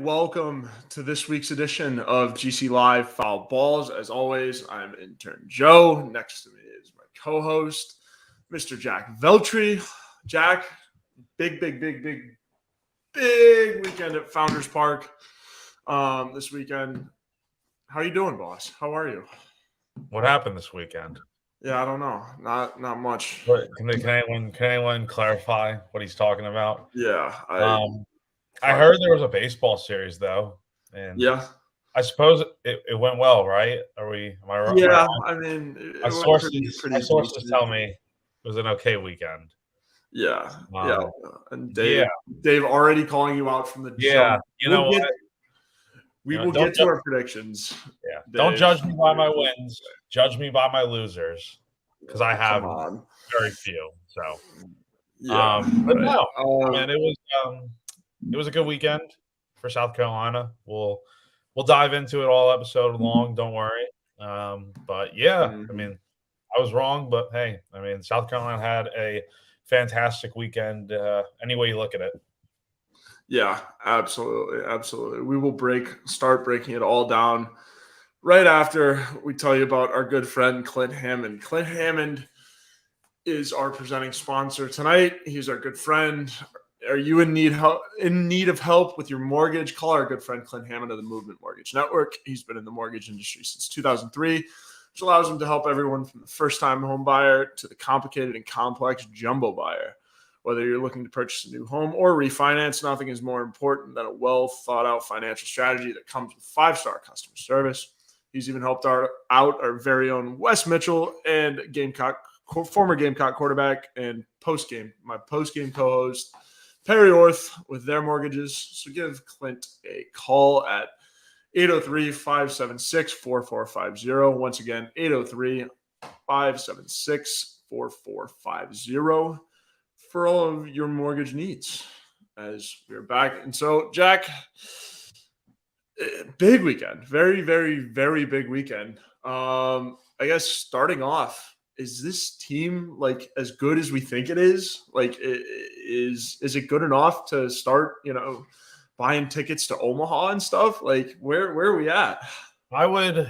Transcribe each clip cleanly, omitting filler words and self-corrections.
welcome to this week's edition of GC Live Fowl Balls. As always, I'm Intern Joe. Next to me is my co-host, Mr. Jack Veltri. Jack, big weekend at Founders Park this weekend. How you doing, boss? How are you? What happened this weekend? Yeah, I don't know. Not much. Can anyone clarify what he's talking about? Yeah, I heard there was a baseball series though, and yeah. I suppose it went well, right? Am I wrong? Yeah, I mean, My sources tell me it was an okay weekend. Yeah. And Dave already calling you out from the jump. We will get to our predictions. Yeah. Don't judge me by my wins. Judge me by my losers, because I have very few. So, but no, man, it was a good weekend for South Carolina. We'll dive into it all episode long. Don't worry. But yeah, I mean, I was wrong, but hey, I mean, South Carolina had a fantastic weekend. Any way you look at it. Yeah, absolutely. We will start breaking it all down right after we tell you about our good friend Clint Hammond. Clint Hammond is our presenting sponsor tonight. He's our good friend. Are you in need of help with your mortgage? Call our good friend Clint Hammond of the Movement Mortgage Network. He's been in the mortgage industry since 2003, which allows him to help everyone from the first-time home buyer to the complicated and complex jumbo buyer. Whether you're looking to purchase a new home or refinance, nothing is more important than a well-thought-out financial strategy that comes with 5-star customer service. He's even helped out our very own Wes Mitchell and former Gamecock quarterback and my post-game co-host, Perry Orth, with their mortgages. So give Clint a call at 803-576-4450. Once again, 803-576-4450 for all of your mortgage needs. As we're back. And so, Jack, big weekend. Very, very, very big weekend. I guess starting off, is this team like as good as we think it is? Like, is it good enough to start, buying tickets to Omaha and stuff? Like, where are we at? Let me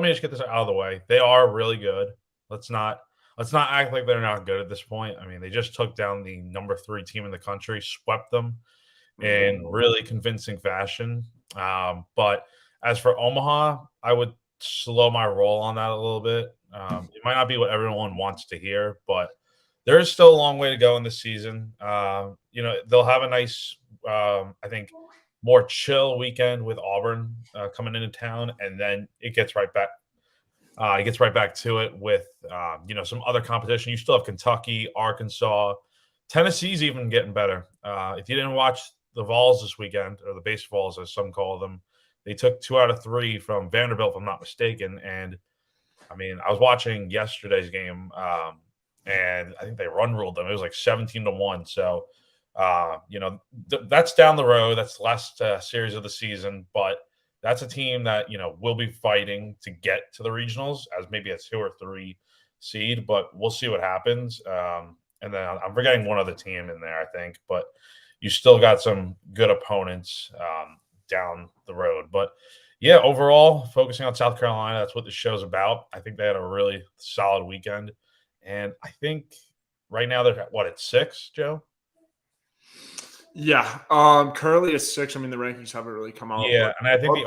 just get this out of the way. They are really good. Let's not act like they're not good at this point. I mean, they just took down the number 3 team in the country, swept them in really convincing fashion. But as for Omaha, I would slow my roll on that a little bit. It might not be what everyone wants to hear, but there is still a long way to go in this season. They'll have a nice, I think, more chill weekend with Auburn coming into town, and then it gets right back. He gets right back to it with, some other competition. You still have Kentucky, Arkansas, Tennessee's even getting better. If you didn't watch the Vols this weekend, or the baseballs as some call them, they took 2 out of 3 from Vanderbilt, if I'm not mistaken. And I mean, I was watching yesterday's game, and I think they run ruled them. It was like 17-1. So, that's down the road. That's the last series of the season, but that's a team that, will be fighting to get to the regionals as maybe a 2 or 3 seed, but we'll see what happens. And then I'm forgetting one other team in there, I think, but you still got some good opponents down the road. But yeah, overall, focusing on South Carolina, that's what the show's about. I think they had a really solid weekend. And I think right now they're at 6, Joe? Yeah, currently it's 6. I mean, the rankings haven't really come out. Yeah, and I think the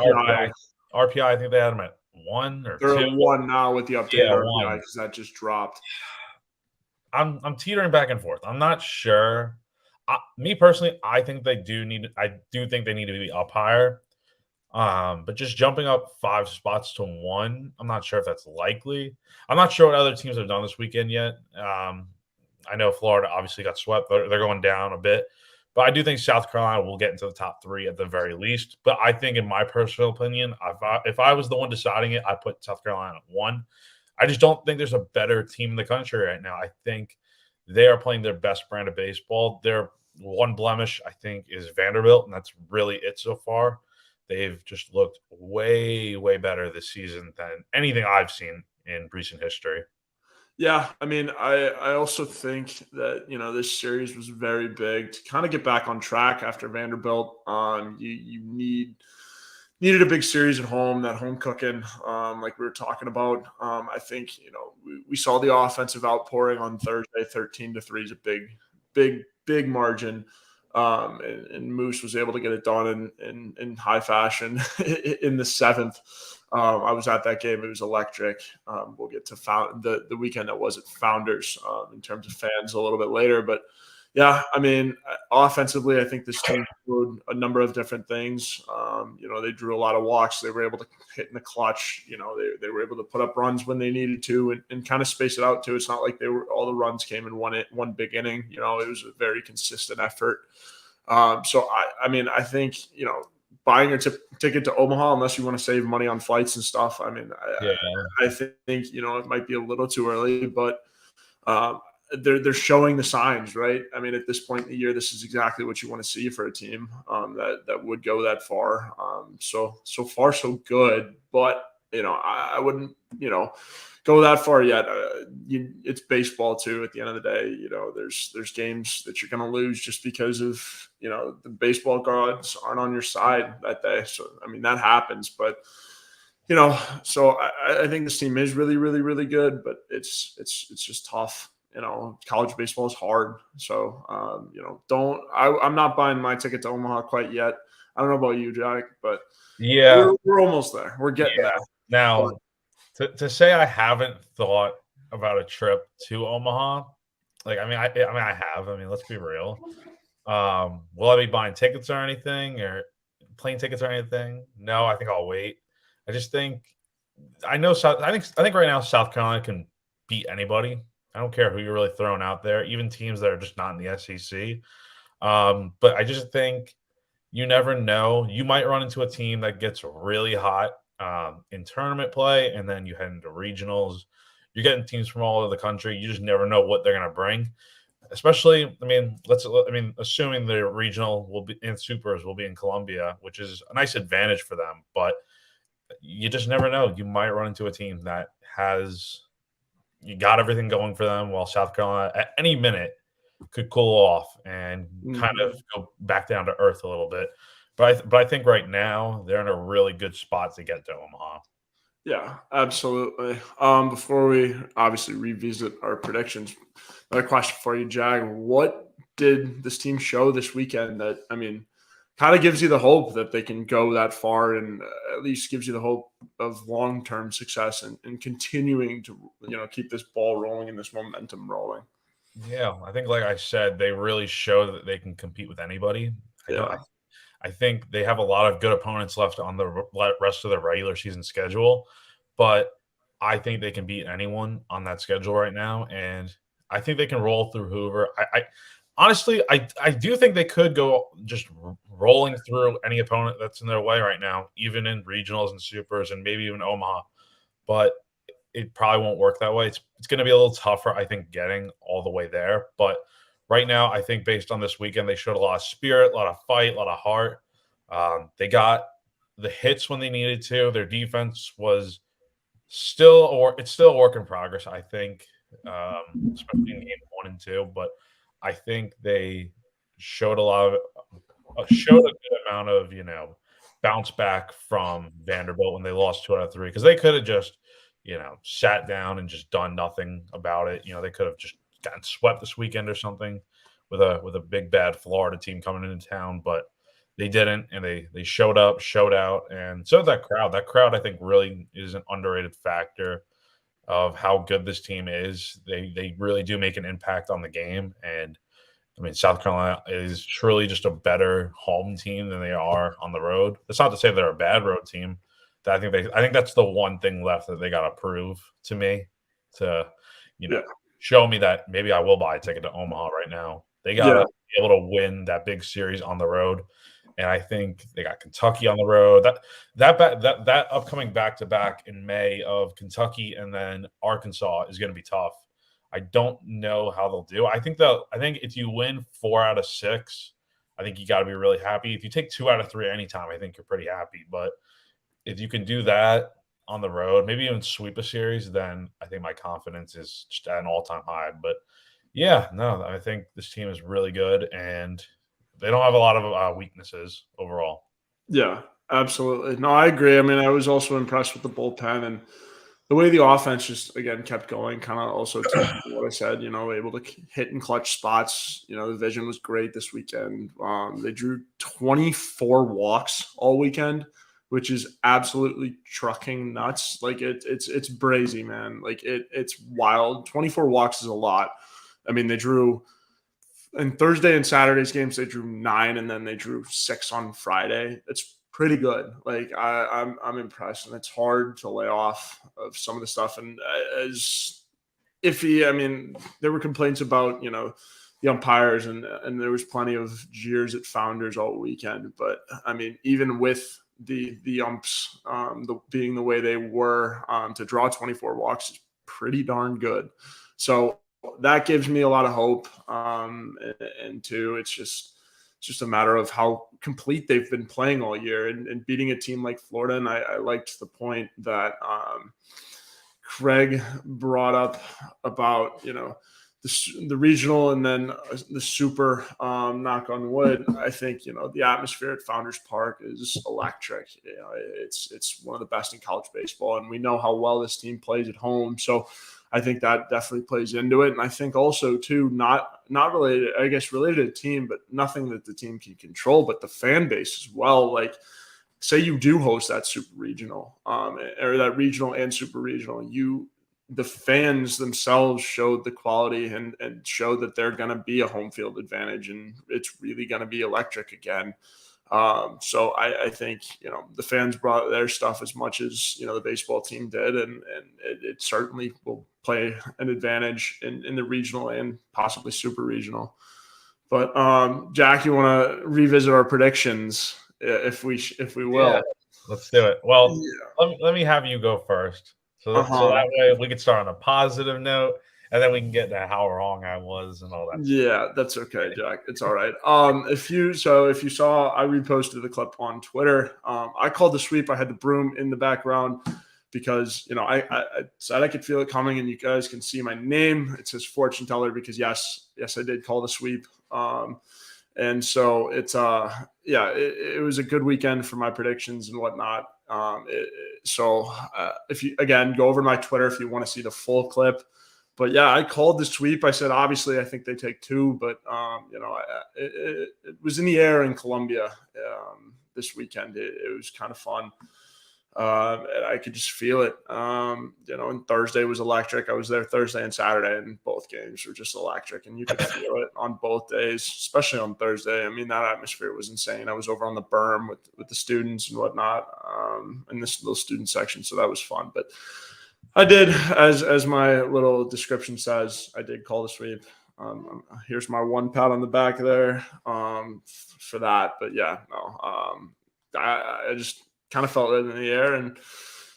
RPI, I think they had them at 1 or 2. They're at 1 now with the updated RPI because that just dropped. I'm teetering back and forth. I'm not sure. Me personally, I do think they need to be up higher. But just jumping up 5 spots to 1, I'm not sure if that's likely. I'm not sure what other teams have done this weekend yet. I know Florida obviously got swept. They're going down a bit. But I do think South Carolina will get into the top 3 at the very least. But I think, in my personal opinion, if I was the one deciding it, I'd put South Carolina at 1. I just don't think there's a better team in the country right now. I think they are playing their best brand of baseball. Their one blemish, I think, is Vanderbilt, and that's really it so far. They've just looked way, way better this season than anything I've seen in recent history. Yeah, I mean, I also think that this series was very big to kind of get back on track after Vanderbilt. You needed a big series at home, that home cooking, like we were talking about. I think we saw the offensive outpouring on Thursday. 13-3 is a big margin. And Moose was able to get it done in high fashion in the seventh. I was at that game. It was electric. We'll get to the weekend that was at Founders in terms of fans a little bit later. But yeah, I mean, offensively, I think this team showed a number of different things. They drew a lot of walks. They were able to hit in the clutch. They were able to put up runs when they needed to and kind of space it out too. It's not like all the runs came in one big inning. It was a very consistent effort. So I mean, I think buying your ticket to Omaha, unless you want to save money on flights and stuff. I mean, Yeah. I think it might be a little too early, but they're showing the signs, right? I mean, at this point in the year, this is exactly what you want to see for a team that would go that far. So far so good, but I wouldn't go that far yet. It's baseball too. At the end of the day, there's games that you're going to lose just because of the baseball gods aren't on your side that day. So I mean that happens, but so I think this team is really, really, really good, but it's just tough. College baseball is hard. So, I'm not buying my ticket to Omaha quite yet. I don't know about you, Jack, but Yeah. we're almost there. We're getting there. Now, to say I haven't thought about a trip to Omaha, like I have. I mean, let's be real. Will I be buying tickets or anything, or plane tickets or anything? No, I think I'll wait. I just think I know South. I think right now South Carolina can beat anybody. I don't care who you're really throwing out there, even teams that are just not in the SEC. But I just think you never know. You might run into a team that gets really hot in tournament play, and then you head into regionals. You're getting teams from all over the country. You just never know what they're going to bring. Especially, assuming the regional will be and supers will be in Columbia, which is a nice advantage for them. But you just never know. You might run into a team that has you got everything going for them, while South Carolina at any minute could cool off and kind of go back down to earth a little bit. But I think right now they're in a really good spot to get to Omaha. Yeah, absolutely. Before we obviously revisit our predictions, another question for you, Jag. What did this team show this weekend that, I mean, kind of gives you the hope that they can go that far and at least gives you the hope of long-term success and continuing to, keep this ball rolling and this momentum rolling? Yeah, I think like I said, they really show that they can compete with anybody. I don't. Yeah. I think they have a lot of good opponents left on the rest of the regular season schedule, but I think they can beat anyone on that schedule right now, and I think they can roll through Hoover. I honestly, I do think they could go just rolling through any opponent that's in their way right now, even in regionals and supers, and maybe even Omaha. But it probably won't work that way. It's going to be a little tougher, I think, getting all the way there. But right now, I think based on this weekend, they showed a lot of spirit, a lot of fight, a lot of heart. They got the hits when they needed to. Their defense was it's still a work in progress, I think, especially in game 1 and 2. But I think they showed showed a good amount of bounce back from Vanderbilt when they lost 2 out of 3, because they could have just sat down and just done nothing about it. They could have just gotten swept this weekend or something with a big bad Florida team coming into town, but they didn't, and they showed up, showed out, and so did that crowd. That crowd, I think, really is an underrated factor of how good this team is. They really do make an impact on the game, and I mean, South Carolina is truly just a better home team than they are on the road. That's not to say they're a bad road team. I think that's the one thing left that they got to prove to me to, Yeah. show me that maybe I will buy a ticket to Omaha right now. They got to Yeah. be able to win that big series on the road, and I think they got Kentucky on the road. That upcoming back to back in May of Kentucky and then Arkansas is going to be tough. I don't know how they'll do. I think if you win 4 out of 6, I think you got to be really happy. If you take 2 out of 3 anytime, I think you're pretty happy. But if you can do that, on the road, maybe even sweep a series, then I think my confidence is just at an all-time high. But yeah, no, I think this team is really good, and they don't have a lot of weaknesses overall. Yeah, absolutely. No, I agree. I mean, I was also impressed with the bullpen and the way the offense just again kept going. Kind of also to what I said, able to hit in clutch spots. The vision was great this weekend. They drew 24 walks all weekend, which is absolutely trucking nuts. Like it's brazy, man. Like it's wild. 24 walks is a lot. I mean, they drew in Thursday and Saturday's games, they drew 9, and then they drew 6 on Friday. It's pretty good. Like I'm impressed, and it's hard to lay off of some of the stuff. And as iffy, I mean, there were complaints about the umpires, and there was plenty of jeers at Founders all weekend. But I mean, even with the umps being the way they were, to draw 24 walks is pretty darn good. So that gives me a lot of hope. And two, it's just a matter of how complete they've been playing all year and beating a team like Florida. And I liked the point that Craig brought up about, the regional and then the super, knock on wood. I think, the atmosphere at Founders Park is electric. It's one of the best in college baseball, and we know how well this team plays at home. So I think that definitely plays into it. And I think also too, not related, I guess related to the team, but nothing that the team can control, but the fan base as well. Like, say you do host that super regional, or that regional and super regional, the fans themselves showed the quality and showed that they're going to be a home field advantage, and it's really going to be electric again. So I think, the fans brought their stuff as much as, the baseball team did, and it certainly will play an advantage in the regional and possibly super regional. But Jack, you want to revisit our predictions if we will? Yeah, let's do it. Well, Yeah. let me have you go first. So Uh-huh. that way we can start on a positive note, and then we can get to how wrong I was and all that stuff. Yeah, that's okay, Jack. It's all right. If you saw, I reposted the clip on Twitter. I called the sweep. I had the broom in the background because I said I could feel it coming, and you guys can see my name. It says fortune teller because yes, I did call the sweep. And so it's it was a good weekend for my predictions and whatnot. So if you again go over to my Twitter if you want to see the full clip. But yeah, I called the sweep. I said, obviously, I think they take 2, but it was in the air in Columbia this weekend. It was kind of fun, and I could just feel it. And Thursday was electric. I was there Thursday and Saturday, and both games were just electric, and you could feel it on both days, especially on Thursday. I mean, that atmosphere was insane. I was over on the berm with the students and whatnot, in this little student section, so that was fun. But I did, as my little description says, I did call the sweep. Here's my one pat on the back there for that. But yeah, no, I just kind of felt it in the air, and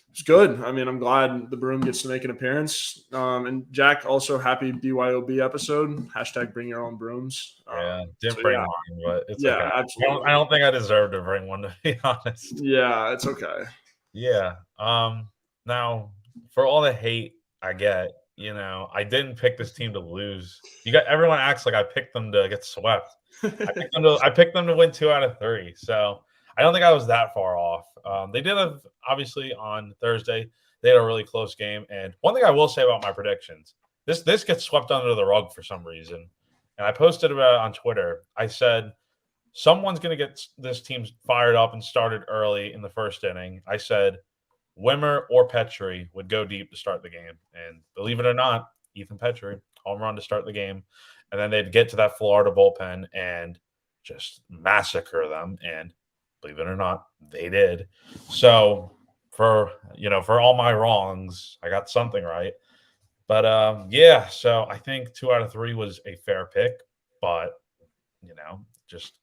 it's good. I mean, I'm glad the broom gets to make an appearance. And Jack, also happy BYOB episode. # bring your own brooms. Yeah, didn't bring one, but it's okay. Absolutely. I don't think I deserve to bring one, to be honest. Yeah, it's okay. Yeah. Now for all the hate I get, I didn't pick this team to lose. Everyone acts like I picked them to get swept. I picked them to win 2 out of 3. So I don't think I was that far off. They did have, obviously, on Thursday, they had a really close game. And one thing I will say about my predictions, this gets swept under the rug for some reason. And I posted about it on Twitter. I said, someone's going to get this team fired up and started early in the first inning. I said Wimmer or Petri would go deep to start the game. And believe it or not, Ethan Petri, home run to start the game. And then they'd get to that Florida bullpen and just massacre them. And believe it or not, they did. So for all my wrongs, I got something right. But yeah, so I think 2 out of 3 was a fair pick. But just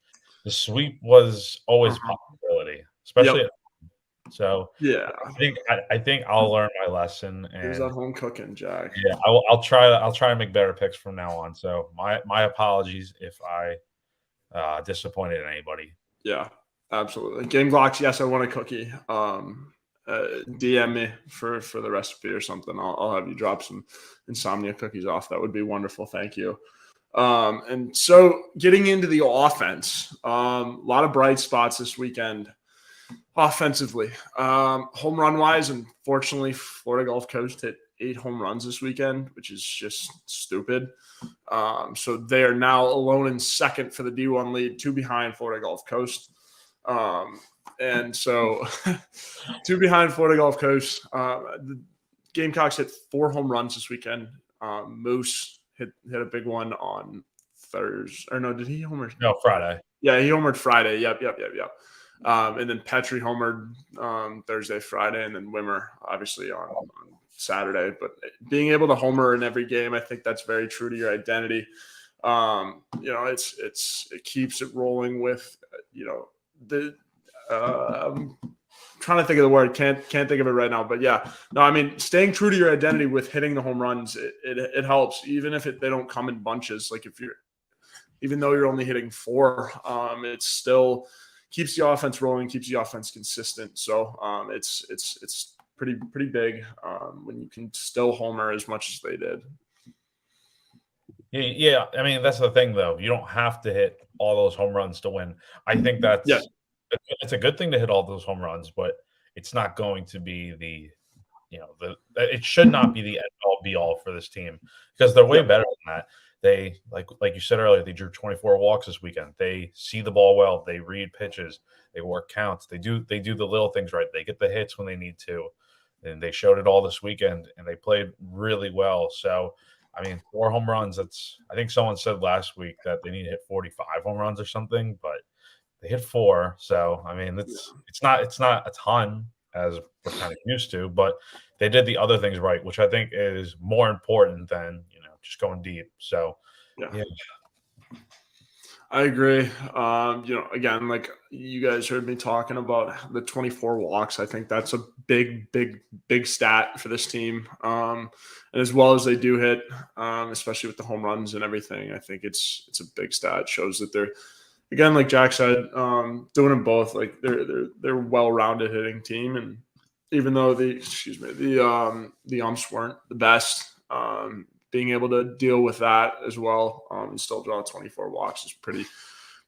the sweep was always a possibility, especially. Yep. So Yeah, I think I'll learn my lesson, and it was at home cooking, Jack. yeah, I'll try to make better picks from now on. So my apologies if I disappointed anybody. Yeah, absolutely. Gamecocks, yes, I want a cookie. DM me for the recipe or something. I'll have you drop some insomnia cookies off. That would be wonderful. Thank you. And so getting into the offense, a lot of bright spots this weekend offensively. Home run wise, unfortunately, Florida Gulf Coast hit 8 home runs this weekend, which is just stupid. So they are now alone in second for the D1 lead, 2 behind Florida Gulf Coast. And so 2 behind Florida Gulf Coast. The Gamecocks hit 4 home runs this weekend. Moose hit a big one on Thursday. Or no, did he homer? No, Friday. Yeah, he homered Friday. Yep. And then Petri homered Thursday, Friday, and then Wimmer obviously on Saturday. But being able to homer in every game, I think that's very true to your identity. It keeps it rolling with the. I'm trying to think of the word. Can't think of it right now. But yeah, no, I mean, staying true to your identity with hitting the home runs, it helps, even if they don't come in bunches. Like even though you're only hitting 4, it still keeps the offense rolling, keeps the offense consistent. So it's pretty big when you can still homer as much as they did. Yeah, I mean, that's the thing, though. You don't have to hit all those home runs to win. I think it's a good thing to hit all those home runs, but it's not going to be it should not be the end all be all for this team, because they're way better than that. They like you said earlier, they drew 24 walks this weekend. They see the ball well. They read pitches. They work counts. They do the little things right. They get the hits when they need to, and they showed it all this weekend. And they played really well. So, I mean, 4 home runs. I think someone said last week that they need to hit 45 home runs or something, but they hit 4. So, I mean, it's not a ton as we're kind of used to, but they did the other things right, which I think is more important than just going deep. So, yeah. I agree. Again, like you guys heard me talking about the 24 walks. I think that's a big stat for this team. And as well as they do hit, especially with the home runs and everything, I think it's a big stat. It shows that they're, again, like Jack said, doing them both. Like they're well-rounded hitting team, and even though the umps weren't the best, being able to deal with that as well and still draw 24 walks is pretty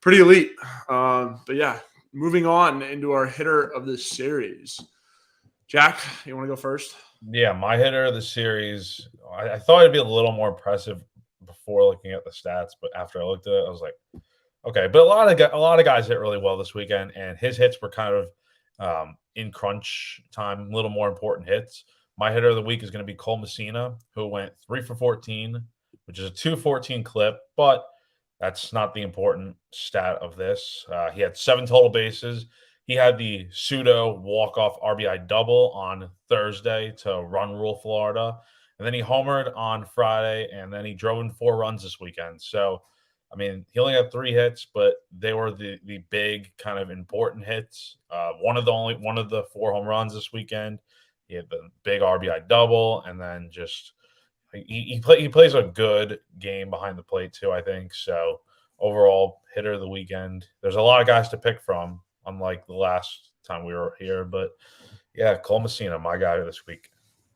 elite. But yeah, moving on into our hitter of the series. Jack, you want to go first? Yeah, my hitter of the series, I thought it'd be a little more impressive before looking at the stats, but after I looked at it, I was like, okay. But a lot of guys hit really well this weekend, and his hits were kind of in crunch time, a little more important hits. My hitter of the week is going to be Cole Messina, who went 3 for 14, which is a 214 clip, but that's not the important stat of this. He had 7 total bases. He had the pseudo walk-off RBI double on Thursday to run rule Florida, and then he homered on Friday, and then he drove in 4 runs this weekend. So, I mean, he only had 3 hits, but they were the big kind of important hits. One of the 4 home runs this weekend. He had the big RBI double, and then just he plays a good game behind the plate too, I think. So overall, hitter of the weekend. There's a lot of guys to pick from, unlike the last time we were here. But yeah, Cole Messina, my guy this week.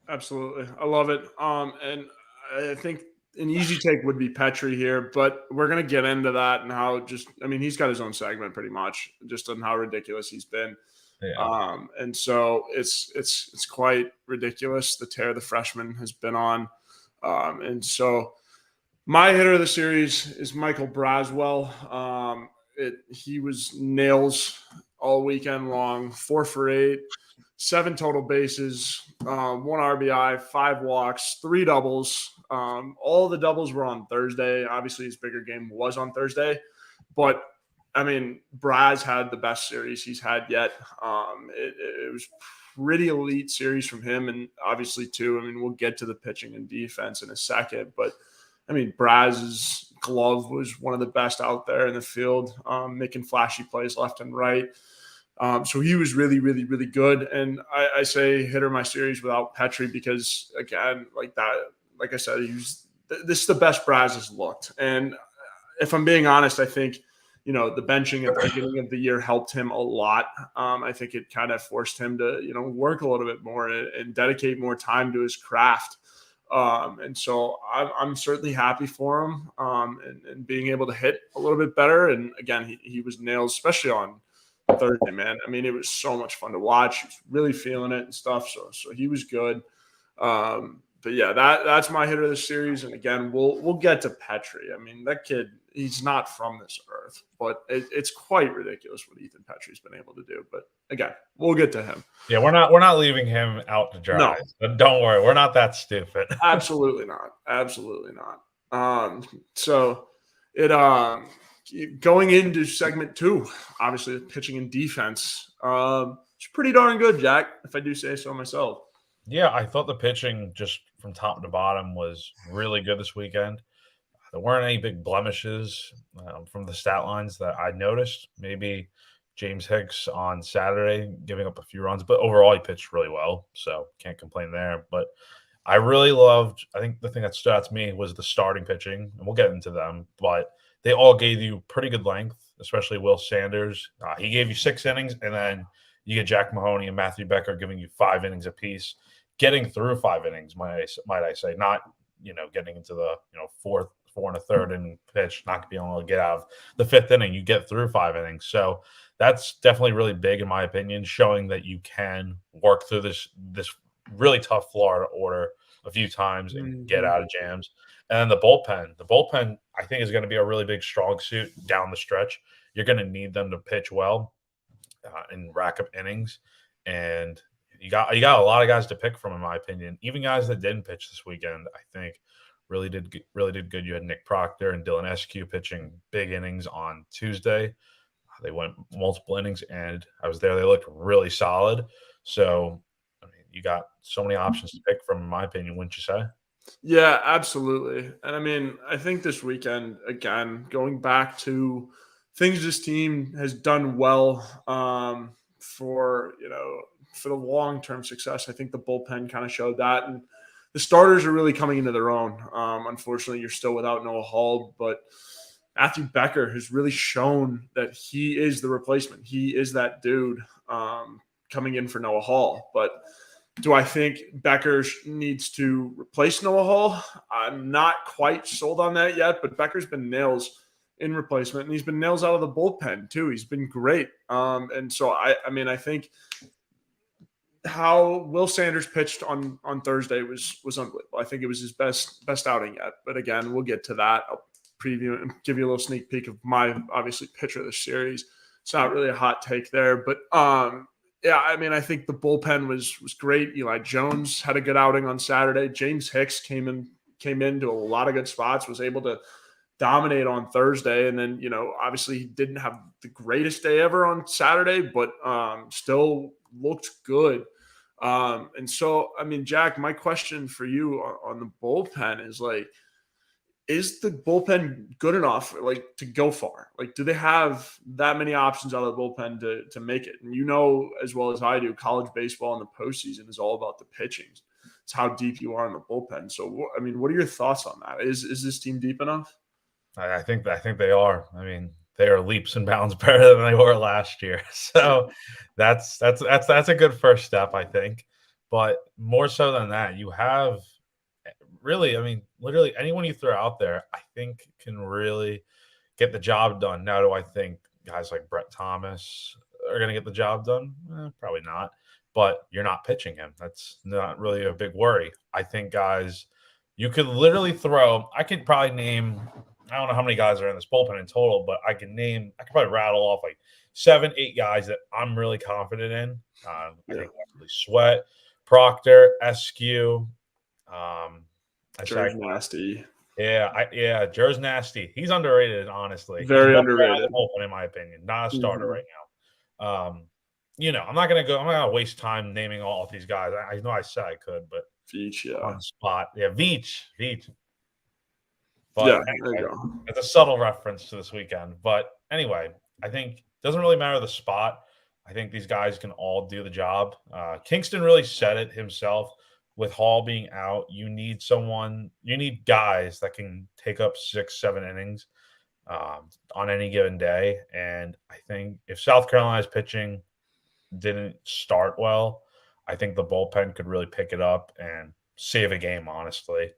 Absolutely, I love it. And I think an easy take would be Petri here, but we're gonna get into that and how he's got his own segment pretty much, just on how ridiculous he's been. Yeah. And so it's quite ridiculous the tear the freshman has been on. And so my hitter of the series is Michael Braswell. He was nails all weekend long, 4 for 8, 7 total bases, 1 RBI, 5 walks, 3 doubles. All the doubles were on Thursday. Obviously, his bigger game was on Thursday, but I mean, Braz had the best series he's had yet. It was pretty elite series from him, and obviously too. I mean, we'll get to the pitching and defense in a second, but I mean, Braz's glove was one of the best out there in the field, making flashy plays left and right. So he was really good. And I say hitter my series without Petri because, again, like I said, this is the best Braz has looked. And if I'm being honest, I think the benching at the beginning of the year helped him a lot. I think it kind of forced him to, work a little bit more and dedicate more time to his craft. And so I'm certainly happy for him and being able to hit a little bit better. And again, he was nails, especially on Thursday, man. I mean, it was so much fun to watch. He was really feeling it and stuff. So he was good. But yeah, that's my hitter of the series. And again, we'll get to Petri. I mean, that kid, he's not from this earth, but it's quite ridiculous what Ethan Petri's been able to do. But again, we'll get to him. Yeah, we're not leaving him out to dry. No. But don't worry, we're not that stupid. Absolutely not. Absolutely not. So it going into segment 2, obviously the pitching and defense. It's pretty darn good, Jack, if I do say so myself. Yeah, I thought the pitching just from top to bottom was really good this weekend. There weren't any big blemishes from the stat lines that I noticed. Maybe James Hicks on Saturday giving up a few runs, but overall he pitched really well, so can't complain there. But I really loved, I think the thing that stood out to me was the starting pitching, and we'll get into them, but they all gave you pretty good length, especially Will Sanders. He gave you 6 innings, and then you get Jack Mahoney and Matthew Becker giving you 5 innings apiece, getting through 5 innings, might I say, not, getting into the, 4 1/3 inning pitch, not being able to get out of the 5th inning. You get through 5 innings. So that's definitely really big, in my opinion, showing that you can work through this really tough Florida order a few times and get out of jams. And then the bullpen, I think, is going to be a really big strong suit down the stretch. You're going to need them to pitch well and rack up innings. And you got a lot of guys to pick from, in my opinion. Even guys that didn't pitch this weekend, I think, really did good. You had Nick Proctor and Dylan Eskew pitching big innings on Tuesday. They went multiple innings, and I was there. They looked really solid. So, I mean, you got so many options to pick from, in my opinion, wouldn't you say? Yeah, absolutely. And I mean, I think this weekend, again, going back to things this team has done well for the long-term success. I think the bullpen kind of showed that, and the starters are really coming into their own. Unfortunately, you're still without Noah Hall, but Matthew Becker has really shown that he is the replacement. He is that dude coming in for Noah Hall. But do I think Becker needs to replace Noah Hall? I'm not quite sold on that yet, but Becker's been nails in replacement, and he's been nails out of the bullpen too. He's been great. And so I mean, I think how Will Sanders pitched on Thursday was unbelievable. I think it was his best outing yet. But again, we'll get to that. I'll preview and give you a little sneak peek of my obviously pitcher of the series. It's not really a hot take there, but yeah, I mean, I think the bullpen was great. Eli Jones had a good outing on Saturday. James Hicks came into a lot of good spots, was able to dominate on Thursday. And then, obviously he didn't have the greatest day ever on Saturday, but still looked good. And so, I mean, Jack, my question for you on the bullpen is is the bullpen good enough, to go far? Do they have that many options out of the bullpen to make it? And as well as I do, college baseball in the postseason is all about the pitching. It's how deep you are in the bullpen. So, I mean, what are your thoughts on that? Is this team deep enough? I think they are. I mean, they are leaps and bounds better than they were last year. So that's a good first step, I think. But more so than that, you have really, I mean, literally anyone you throw out there, I think can really get the job done. Now, do I think guys like Brett Thomas are going to get the job done? Probably not. But you're not pitching him. That's not really a big worry. I think guys, you could literally throw. I could probably name. I don't know how many guys are in this bullpen in total, but I could probably rattle off 7, 8 guys that I'm really confident in. I think actually Sweat, Proctor, Eskew. Jer's nasty. Yeah, Jer's nasty. He's underrated, honestly. Very underrated. Bullpen, in my opinion, not a starter right now. I'm not gonna waste time naming all of these guys. I know I said I could, but Veach, yeah, on the spot, yeah, Veach. But yeah, anyway, there you go. it's a subtle reference to this weekend. But anyway, I think it doesn't really matter the spot. I think these guys can all do the job. Kingston really said it himself. With Hall being out, you need guys that can take up 6, 7 innings. on any given day. And I think if South Carolina's pitching didn't start well, I think the bullpen could really pick it up and save a game, honestly.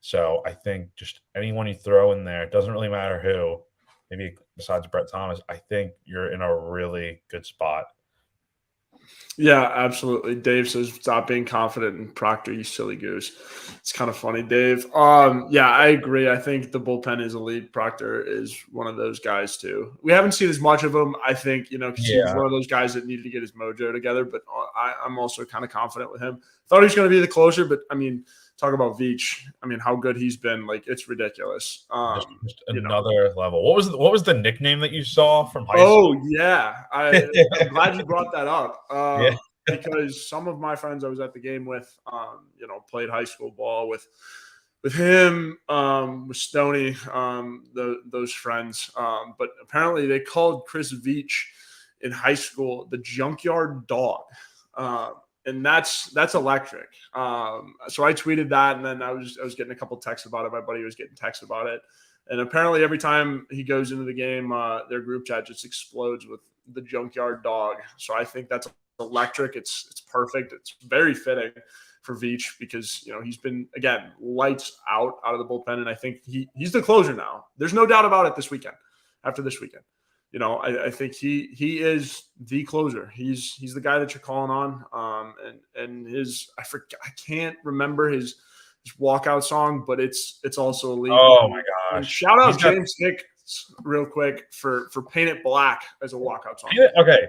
So I think just anyone you throw in there, it doesn't really matter who, maybe besides Brett Thomas, I think you're in a really good spot. Yeah, absolutely. Dave says, "Stop being confident in Proctor, you silly goose." It's kind of funny, Dave. Yeah, I agree. I think the bullpen is elite. Proctor is one of those guys too. We haven't seen as much of him, I think, because he was Yeah. one of those guys that needed to get his mojo together. But I'm also kind of confident with him. Thought he was going to be the closer, but I mean, talk about Veach. I mean, how good he's been. Like, it's ridiculous. Just another level. What was the nickname that you saw from high Oh school? yeah, I'm glad you brought that up. Yeah. Because some of my friends I was at the game with, played high school ball with him, with Stoney, those friends. But apparently they called Chris Veach in high school the junkyard dog. And that's electric. So I tweeted that, and then I was getting a couple texts about it. My buddy was getting texts about it. And apparently every time he goes into the game, their group chat just explodes with the junkyard dog. So I think that's electric. It's perfect. It's very fitting for Veach because, he's been, again, lights out of the bullpen. And I think he's the closer now. There's no doubt about it this weekend, after this weekend. I think he is the closer. He's the guy that you're calling on. And I can't remember his walkout song, but it's also elite. Oh my gosh! And shout out James Hicks real quick for Paint It Black as a walkout song.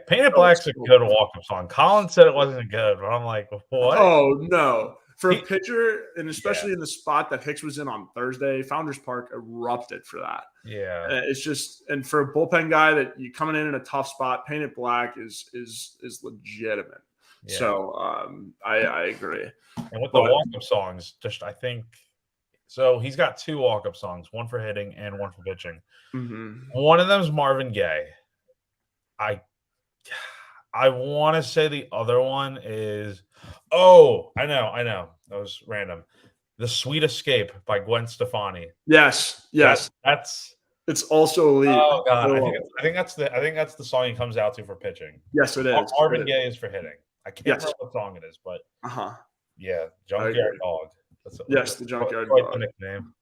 Paint It Black's a good walk-up song. Colin said it wasn't good, but I'm like, what? Oh no. For a pitcher, and especially in the spot that Hicks was in on Thursday, Founders Park erupted for that. Yeah. It's just, and for a bullpen guy that you coming in a tough spot, Paint It Black is legitimate. Yeah. So I agree. And with the walk-up songs, I think so. He's got 2 walk-up songs, one for hitting and one for pitching. Mm-hmm. One of them is Marvin Gaye. I want to say the other one is. Oh, I know. That was random. The Sweet Escape by Gwen Stefani. Yes. That's. It's also elite. Oh God, I think that's the song he comes out to for pitching. Yes, it is. Marvin Gaye is for hitting. I can't remember what song it is, but yeah, Junkyard Dog. The Junkyard Dog. The nickname.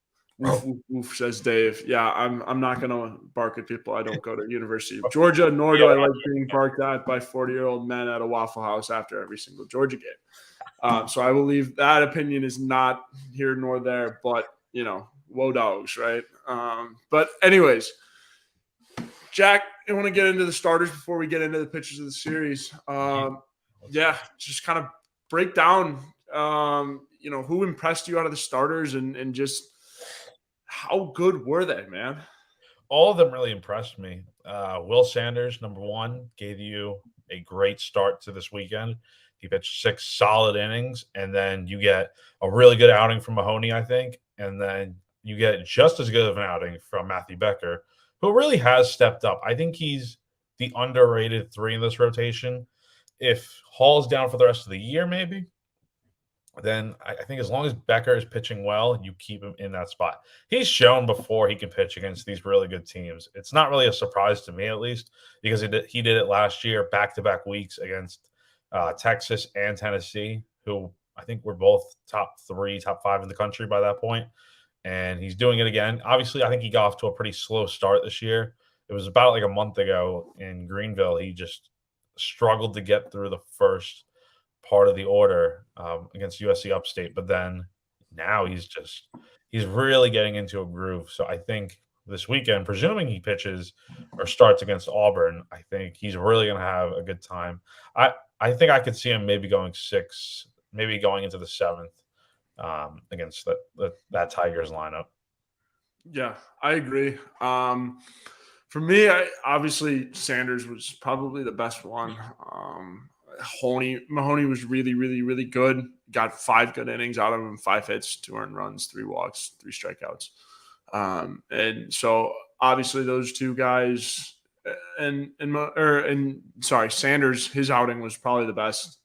Oof, says Dave. Yeah, I'm not gonna bark at people. I don't go to University of Georgia, nor do I like being barked at by 40-year-old men at a Waffle House after every single Georgia game. So I will leave that opinion is not here nor there, but woe dogs, right? But anyways, Jack, I want to get into the starters before we get into the pitchers of the series. Just kind of break down, who impressed you out of the starters and just how good were they, man? All of them really impressed me. Will Sanders, number 1, gave you a great start to this weekend. He pitched 6 solid innings, and then you get a really good outing from Mahoney, I think, and then you get just as good of an outing from Matthew Becker, who really has stepped up. I think he's the underrated 3 in this rotation. If Hall's down for the rest of the year, maybe, then I think as long as Becker is pitching well, you keep him in that spot. He's shown before he can pitch against these really good teams. It's not really a surprise to me, at least, because he did it last year, back-to-back weeks against Texas and Tennessee, who I think were both top 3, top 5 in the country by that point. And he's doing it again. Obviously, I think he got off to a pretty slow start this year. It was about like a month ago in Greenville. He just struggled to get through the first part of the order against USC Upstate. But then now he's really getting into a groove. So I think this weekend, presuming he pitches or starts against Auburn, I think he's really going to have a good time. I think I could see him maybe going 6, maybe going into the 7th. Against that Tigers lineup. Yeah, I agree. For me, obviously Sanders was probably the best one. Mahoney was really, really, really good. Got 5 good innings out of him, 5 hits, 2 earned runs, 3 walks, 3 strikeouts. And so obviously those 2 guys Sanders, his outing was probably the best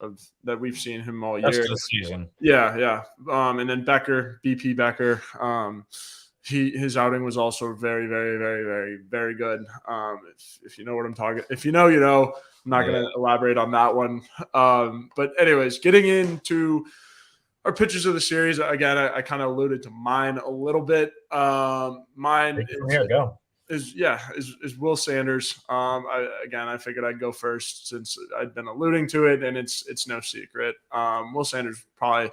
that we've seen him all year. Rest of the season. Yeah. And then Becker, BP Becker, his outing was also very, very, very, very, very good. If you know what I'm talking, if you know, you know. I'm not going to elaborate on that one. But anyways, getting into our pitchers of the series again, I kind of alluded to mine a little bit. Mine is Will Sanders. I figured I'd go first since I'd been alluding to it, and it's no secret. Will Sanders probably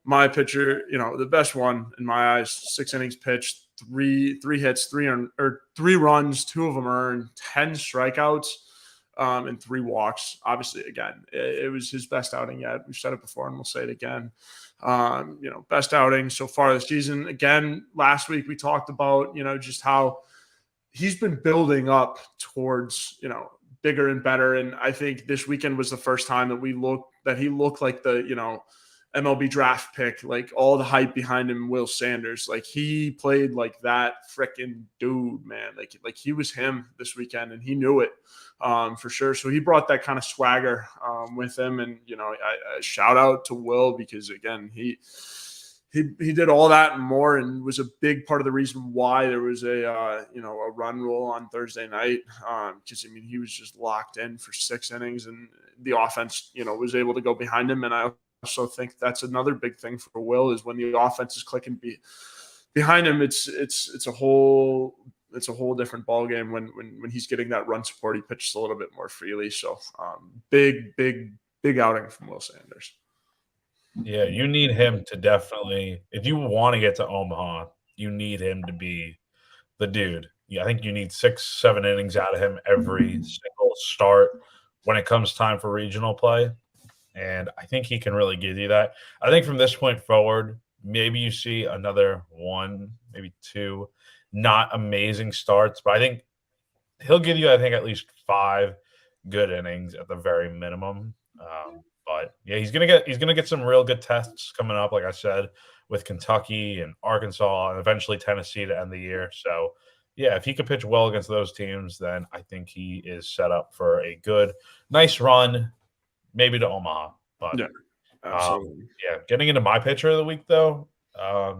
my pitcher, the best one in my eyes. 6 innings pitched, three hits, three runs, 2 of them earned, 10 strikeouts, and 3 walks. Obviously, again, it was his best outing yet. We've said it before, and we'll say it again. Best outing so far this season. Again, last week we talked about, just how he's been building up towards, bigger and better. And I think this weekend was the first time that he looked like the, MLB draft pick, like all the hype behind him, Will Sanders. Like he played like that freaking dude, man. Like he was him this weekend, and he knew it for sure. So he brought that kind of swagger with him, and I shout out to Will because again he did all that and more, and was a big part of the reason why there was a run rule on Thursday night. Because he was just locked in for 6 innings, and the offense was able to go behind him, and I also think that's another big thing for Will is when the offense is clicking behind him. It's a whole different ball game when he's getting that run support. He pitches a little bit more freely. So big outing from Will Sanders. Yeah, you need him to definitely, if you want to get to Omaha, you need him to be the dude. Yeah, I think you need 6-7 innings out of him every single start when it comes time for regional play. And I think he can really give you that. I think from this point forward, maybe you see another 1, maybe 2 not amazing starts, but I think he'll give you, at least 5 good innings at the very minimum. But yeah, he's gonna get some real good tests coming up, like I said, with Kentucky and Arkansas and eventually Tennessee to end the year. So yeah, if he could pitch well against those teams, then I think he is set up for a nice run. Maybe to Omaha, but yeah, absolutely. Getting into my pitcher of the week, though, I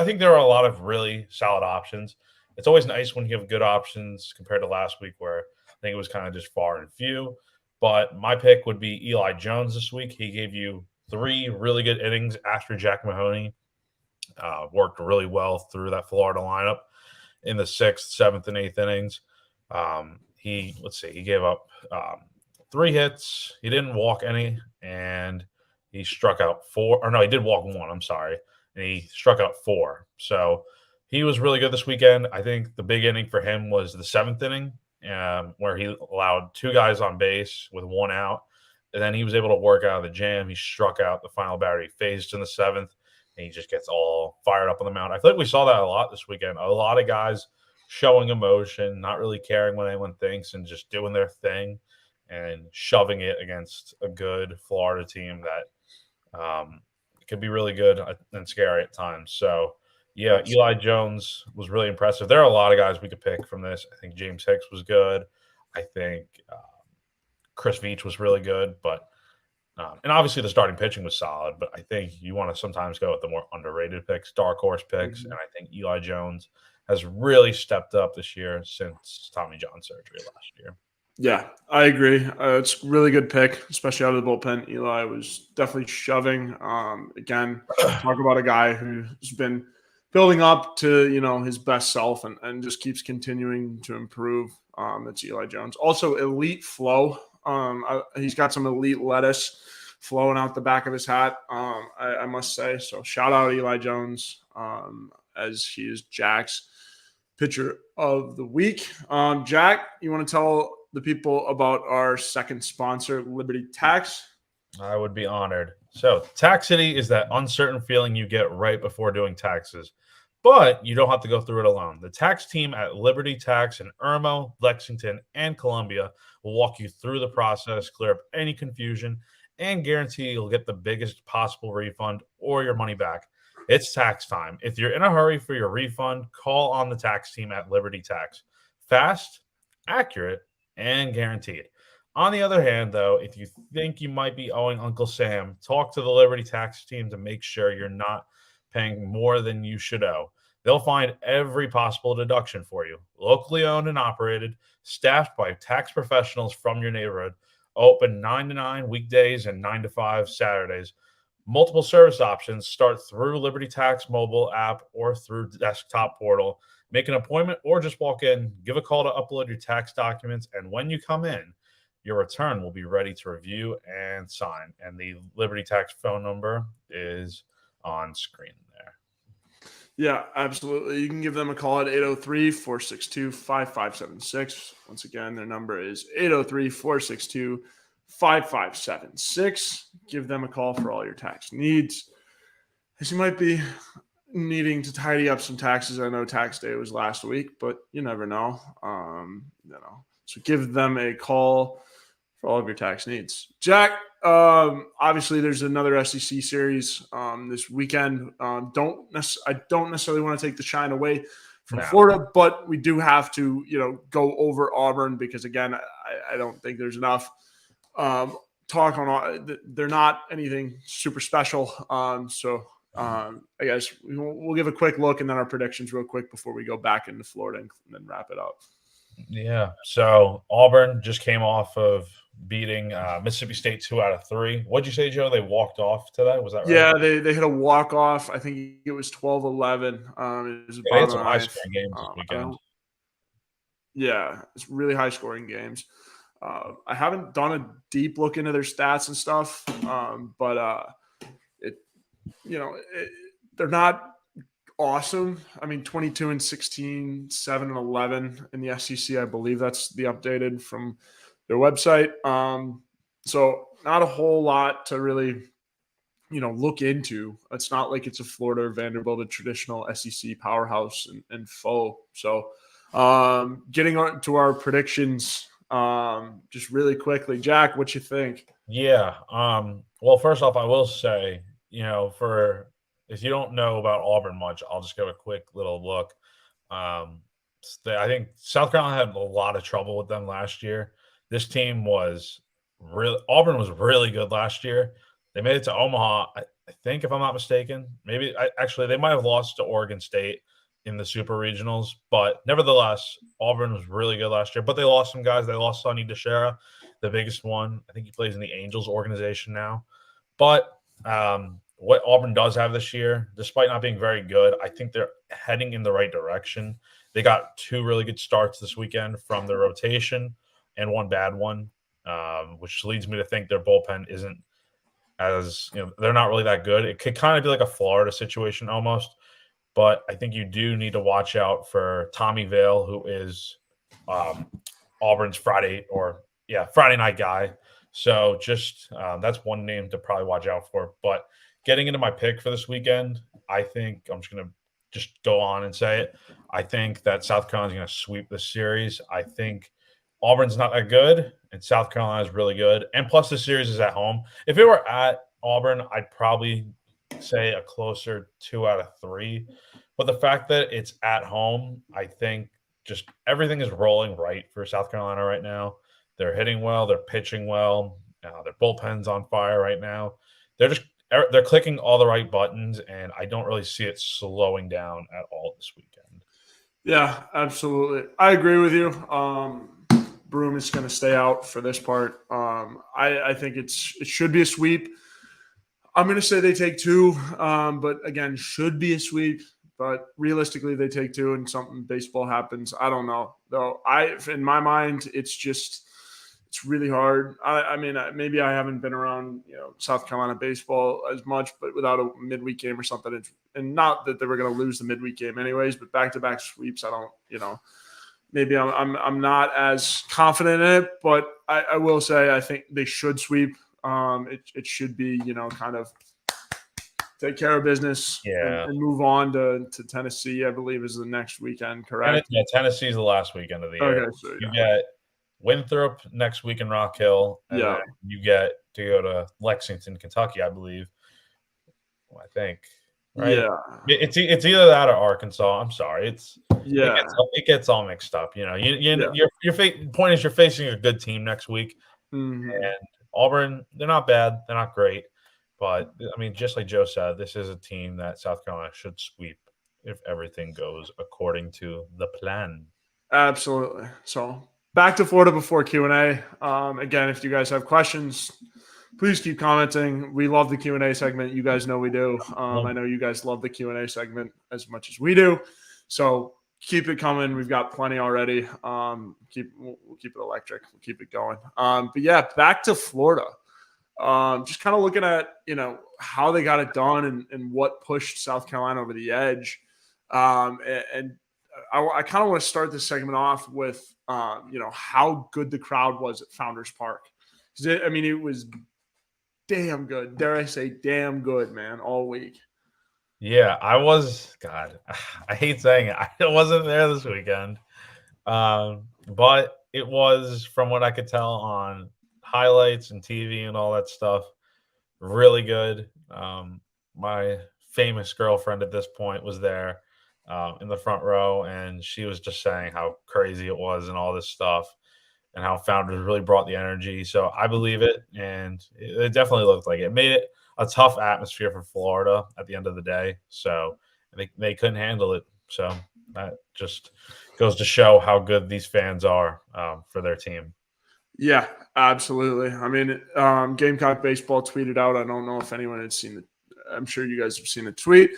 think there are a lot of really solid options. It's always nice when you have good options compared to last week, where I think it was kind of just far and few. But my pick would be Eli Jones this week. He gave you 3 really good innings after Jack Mahoney worked really well through that Florida lineup in the 6th, 7th, and 8th innings. He gave up 3 hits. He didn't walk any, and he struck out 4. Or no, he did walk 1. I'm sorry, and he struck out 4. So he was really good this weekend. I think the big inning for him was the 7th inning, where he allowed 2 guys on base with 1 out, and then he was able to work out of the jam. He struck out the final batter he faced in the 7th, and he just gets all fired up on the mound. I feel like we saw that a lot this weekend. A lot of guys showing emotion, not really caring what anyone thinks, and just doing their thing and shoving it against a good Florida team that could be really good and scary at times. So, yeah, Eli Jones was really impressive. There are a lot of guys we could pick from this. I think James Hicks was good. I think Chris Veach was really good. But and obviously the starting pitching was solid. But I think you want to sometimes go with the more underrated picks, dark horse picks. And I think Eli Jones has really stepped up this year since Tommy John surgery last year. Yeah, I agree. It's a really good pick, especially out of the bullpen. Eli was definitely shoving. Again, talk about a guy who's been building up to, his best self and just keeps continuing to improve. That's Eli Jones. Also, elite flow. He's got some elite lettuce flowing out the back of his hat, I must say. So shout out Eli Jones as he is Jack's pitcher of the week. Jack, you want to tell the people about our second sponsor, Liberty Tax? I would be honored. So Taxity is that uncertain feeling you get right before doing taxes, but you don't have to go through it alone. The tax team at Liberty Tax in Irmo, Lexington, and Columbia will walk you through the process, clear up any confusion, and guarantee you'll get the biggest possible refund or your money back. It's tax time. If you're in a hurry for your refund, call on the tax team at Liberty Tax. Fast, accurate, and guaranteed. On the other hand, though, if you think you might be owing Uncle Sam, talk to the Liberty Tax team to make sure you're not paying more than you should owe. They'll find every possible deduction for you. Locally owned and operated, staffed by tax professionals from your neighborhood, open 9 to 9 weekdays and 9 to 5 Saturdays. Multiple service options start through Liberty Tax mobile app or through desktop portal. Make an appointment or just walk in, give a call to upload your tax documents, and when you come in, your return will be ready to review and sign. And the Liberty Tax phone number is on screen there. Yeah, absolutely. You can give them a call at 803-462-5576. Once again, their number is 803-462-5576. Give them a call for all your tax needs. As you might be needing to tidy up some taxes. I know tax day was last week, but you never know. So give them a call for all of your tax needs. Jack, obviously there's another SEC series this weekend. I don't necessarily want to take the shine away from Florida, but we do have to, go over Auburn because again, I don't think there's enough talk on. They're not anything super special. I guess we'll give a quick look and then our predictions real quick before we go back into Florida and then wrap it up. Yeah. So Auburn just came off of beating Mississippi State 2 out of 3. What'd you say, Joe? They walked off today? Was that right? Yeah, they hit a walk-off. I think it was 12-11. It was they had some high-scoring games this weekend. It's really high-scoring games. I haven't done a deep look into their stats and stuff, but they're not awesome. I mean, 22-16, 7-11 in the SEC. I believe that's the updated from their website. So not a whole lot to really, look into. It's not like it's a Florida or Vanderbilt, a traditional SEC powerhouse and foe. So getting on to our predictions just really quickly. Jack, what you think? Yeah. Well, first off, I will say, if you don't know about Auburn much, I'll just give a quick little look. I think South Carolina had a lot of trouble with them last year. This team Auburn was really good last year. They made it to Omaha, I think, if I'm not mistaken. Maybe they might have lost to Oregon State in the Super Regionals, but nevertheless, Auburn was really good last year. But they lost some guys. They lost Sonny DeShera, the biggest one. I think he plays in the Angels organization now. But what Auburn does have this year, despite not being very good, I think they're heading in the right direction. They got 2 really good starts this weekend from their rotation and 1 bad one, which leads me to think their bullpen isn't they're not really that good. It could kind of be like a Florida situation almost, but I think you do need to watch out for Tommy Vale, who is Auburn's Friday night guy. So just that's one name to probably watch out for. But getting into my pick for this weekend, I think I'm just going to just go on and say it. I think that South Carolina's going to sweep this series. I think Auburn's not that good, and South Carolina is really good. And plus, the series is at home. If it were at Auburn, I'd probably say a closer 2 out of 3. But the fact that it's at home, I think just everything is rolling right for South Carolina right now. They're hitting well. They're pitching well. Their bullpen's on fire right now. They're clicking all the right buttons, and I don't really see it slowing down at all this weekend. Yeah, absolutely. I agree with you. Broom is going to stay out for this part. I think it should be a sweep. I'm going to say they take 2, but again, should be a sweep. But realistically, they take 2, and something baseball happens. I don't know, though. In my mind, it's really hard. I mean, maybe I haven't been around, South Carolina baseball as much, but without a midweek game or something, and not that they were going to lose the midweek game anyways, but back-to-back sweeps, I don't, maybe I'm not as confident in it, but I will say I think they should sweep. It should be, kind of take care of business and move on to Tennessee, I believe, is the next weekend, correct? Yeah, Tennessee's the last weekend of the year. Okay, so, You get Winthrop next week in Rock Hill, and then you get to go to Lexington, Kentucky, I believe. I think, right? Yeah, it's either that or Arkansas. I'm sorry, it gets all mixed up. Your point is you're facing a good team next week, and Auburn, they're not bad, they're not great, but I mean, just like Joe said, this is a team that South Carolina should sweep if everything goes according to the plan. Absolutely. So back to Florida before Q&A. Again, if you guys have questions, please keep commenting. We love the Q&A segment. You guys know we do. I know you guys love the Q&A segment as much as we do. So keep it coming. We've got plenty already. We'll keep it electric. We'll keep it going. But yeah, back to Florida. Just kind of looking at, how they got it done and what pushed South Carolina over the edge. And I kind of want to start this segment off with, how good the crowd was at Founders Park. It was damn good. Dare I say damn good, man, all week. Yeah, God, I hate saying it. I wasn't there this weekend. But it was, from what I could tell on highlights and TV and all that stuff, really good. My famous girlfriend at this point was there in the front row, and she was just saying how crazy it was and all this stuff, and how Founders really brought the energy. So I believe it, and it definitely looked like it made it a tough atmosphere for Florida at the end of the day. So they couldn't handle it. So that just goes to show how good these fans are for their team. Yeah, absolutely. Gamecock Baseball tweeted out. I don't know if anyone had seen it. I'm sure you guys have seen the tweet.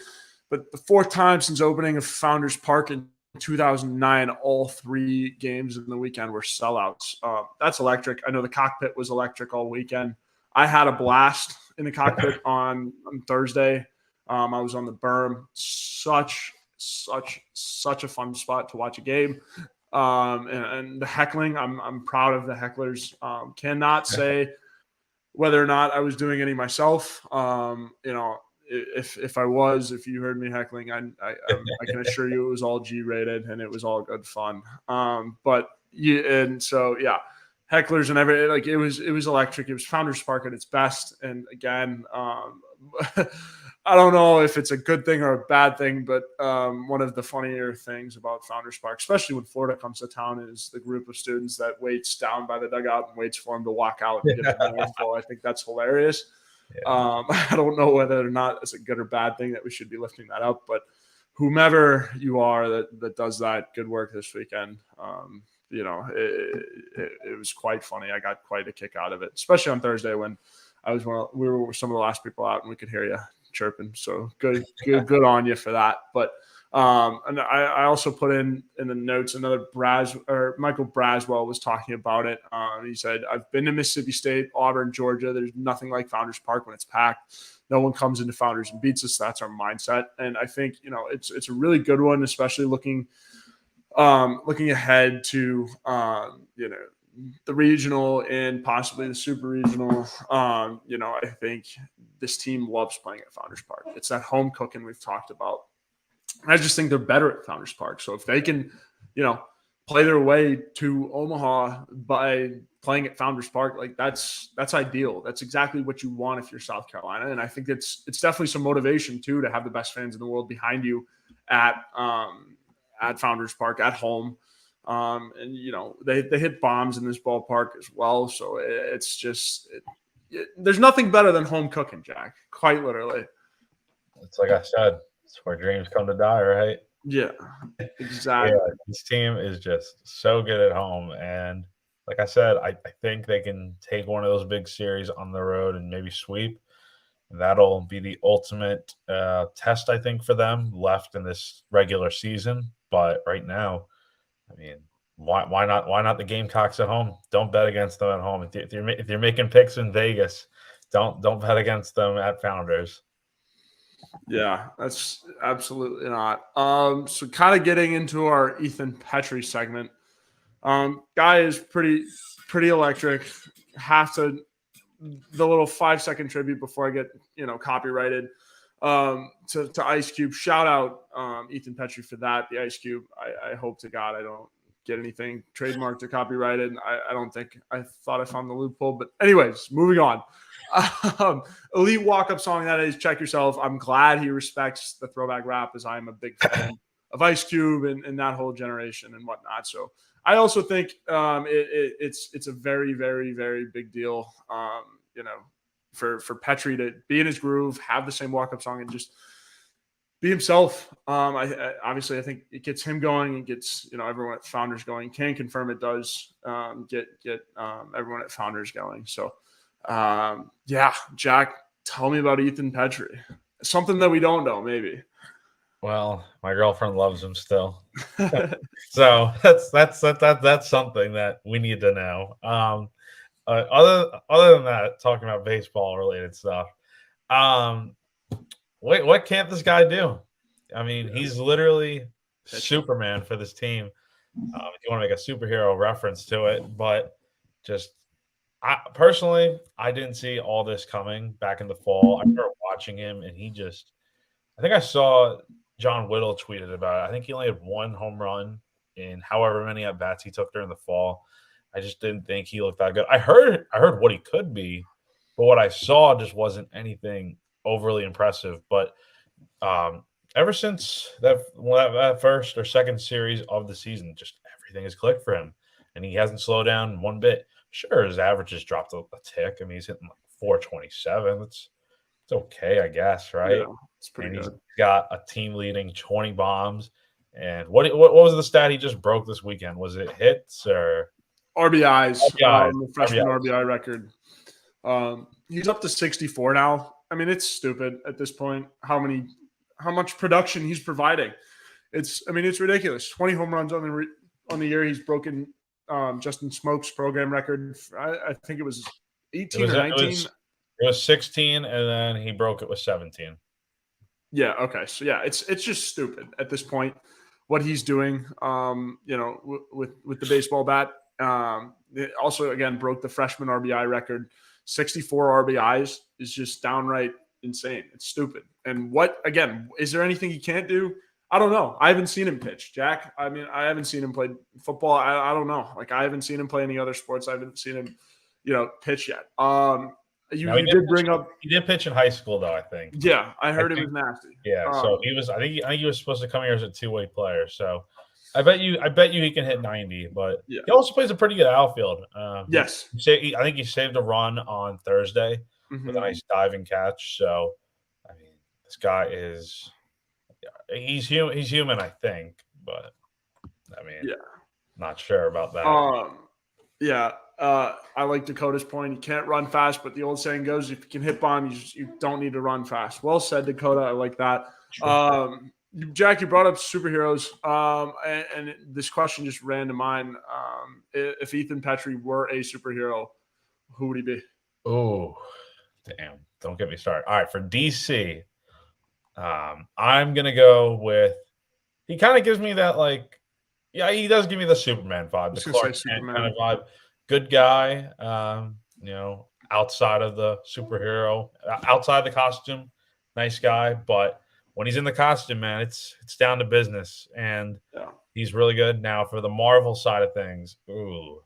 But the fourth time since opening of Founders Park in 2009, all 3 games in the weekend were sellouts. That's electric. I know the cockpit was electric all weekend. I had a blast in the cockpit on Thursday. I was on the berm. Such a fun spot to watch a game. And the heckling, I'm proud of the hecklers. Cannot say whether or not I was doing any myself. If I was, if you heard me heckling, I can assure you it was all G-rated and it was all good fun. Hecklers and everything, like it was electric. It was Founders Park at its best. And again, I don't know if it's a good thing or a bad thing, but one of the funnier things about Founders Park, especially when Florida comes to town, is the group of students that waits down by the dugout and waits for them to walk out and get the info. I think that's hilarious. Yeah. I don't know whether or not it's a good or bad thing that we should be lifting that up, but whomever you are that does that, good work this weekend. It was quite funny. I got quite a kick out of it, especially on Thursday when we were some of the last people out and we could hear you chirping. So good on you for that. But and I also put in the notes another Michael Braswell was talking about it. He said, "I've been to Mississippi State, Auburn, Georgia. There's nothing like Founders Park when it's packed. No one comes into Founders and beats us. That's our mindset." And I think it's a really good one, especially looking ahead to the regional and possibly the super regional. I think this team loves playing at Founders Park. It's that home cooking we've talked about. I just think they're better at Founders Park. So if they can, play their way to Omaha by playing at Founders Park, like that's ideal. That's exactly what you want if you're South Carolina. And I think it's definitely some motivation too to have the best fans in the world behind you at Founders Park at home. They hit bombs in this ballpark as well. So it's just there's nothing better than home cooking, Jack. Quite literally. It's like I said, it's where dreams come to die, right? Yeah, exactly. Yeah, this team is just so good at home. And like I said, I think they can take one of those big series on the road and maybe sweep. That'll be the ultimate test, I think, for them left in this regular season. But right now, why not the Gamecocks at home? Don't bet against them at home. If you're making picks in Vegas, don't bet against them at Founders. Yeah, that's absolutely not. So kind of getting into our Ethan Petri segment. Guy is pretty electric. The little 5-second tribute before I get copyrighted to Ice Cube. Shout out Ethan Petri for that. The Ice Cube. I hope to God I don't get anything trademarked or copyrighted. I don't think. I thought I found the loophole, but anyways, moving on. Elite walk-up song that is Check Yourself. I'm glad he respects the throwback rap, as I'm a big fan of Ice Cube and that whole generation and whatnot. So I also think it's a very, very, very big deal, for Petri to be in his groove, have the same walk-up song, and just be himself. I obviously I think it gets him going. It gets everyone at Founders going. Can confirm it does get everyone at Founders going. So yeah, Jack, tell me about Ethan Petri. Something that we don't know, maybe. Well, my girlfriend loves him still, so that's something that we need to know. Other than that, talking about baseball related stuff. What can't this guy do? I mean, he's literally Superman for this team. If you want to make a superhero reference to it, but just I didn't see all this coming back in the fall. I remember watching him, and I think I saw John Whittle tweeted about it. I think he only had one home run in however many at bats he took during the fall. I just didn't think he looked that good. I heard what he could be, but what I saw just wasn't anything overly impressive. But ever since that first or second series of the season, just everything has clicked for him, and he hasn't slowed down one bit. Sure, his average has dropped a tick. I mean, he's hitting like 427. It's okay, I guess, right? Yeah, it's pretty And good. he's got a team leading 20 bombs. And what was the stat he just broke this weekend? Was it hits or RBIs? The freshman RBIs. RBI record. He's up to 64 now. I mean, it's stupid at this point how much production he's providing. It's ridiculous. 20 home runs on the year. He's broken Justin Smoke's program record. I think it was 18 or 19. It was 16, and then he broke it with 17. Yeah. Okay. So yeah, it's just stupid at this point what he's doing. With the baseball bat. It also again broke the freshman RBI record. 64 RBIs is just downright insane. It's stupid. And is there anything he can't do? I don't know. I haven't seen him pitch, Jack. I mean, I haven't seen him play football. I don't know. Like, I haven't seen him play any other sports. I haven't seen him, pitch yet. He did pitch in high school, though, I think. Yeah, I heard it was nasty. Yeah, so he was. I think he was supposed to come here as a two-way player. So I bet you he can hit 90. But he also plays a pretty good outfield. Yes, I think he saved a run on Thursday with a nice diving catch. So I mean, this guy is. He's human, I think, but I mean, not sure about that. I like Dakota's point. You can't run fast, but the old saying goes, if you can hit bomb, you don't need to run fast. Well said, Dakota. I like that. Jack, you brought up superheroes, and this question just ran to mind. If Ethan Petri were a superhero, who would he be? Oh, damn. Don't get me started. All right, for DC, I'm going to go with – he kind of gives me that, he does give me the Superman vibe, the Clark Kent kind of vibe. Good guy, outside of the superhero, outside the costume, nice guy. But when he's in the costume, man, it's down to business, and he's really good. Now, for the Marvel side of things, who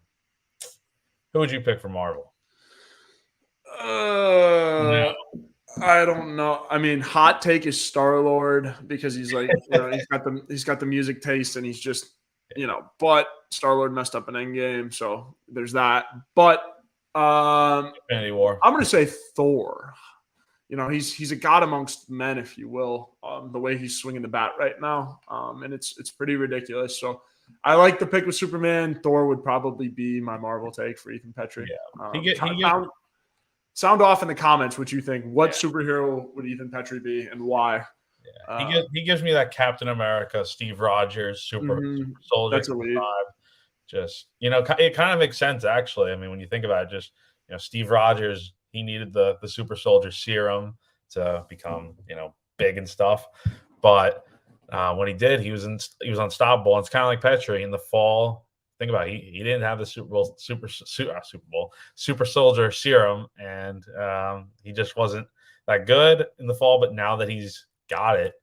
would you pick for Marvel? I don't know. I mean, hot take is Star-Lord because he's like, he's got the music taste, and he's just, but Star-Lord messed up an Endgame, so there's that. But Infinity War. I'm going to say Thor. He's a god amongst men, if you will. The way he's swinging the bat right now, and it's pretty ridiculous. So I like the pick with Superman. Thor would probably be my Marvel take for Ethan Petri. Yeah, sound off in the comments what you think. What superhero would Ethan Petri be, and why? Yeah. He gives me that Captain America, Steve Rogers, super soldier vibe. Just it kind of makes sense actually. I mean, when you think about it, just Steve Rogers, he needed the super soldier serum to become big and stuff. But when he did, he was unstoppable. And it's kind of like Petri in the fall. Think about it. He didn't have the super soldier serum, and he just wasn't that good in the fall. But now that he's got it,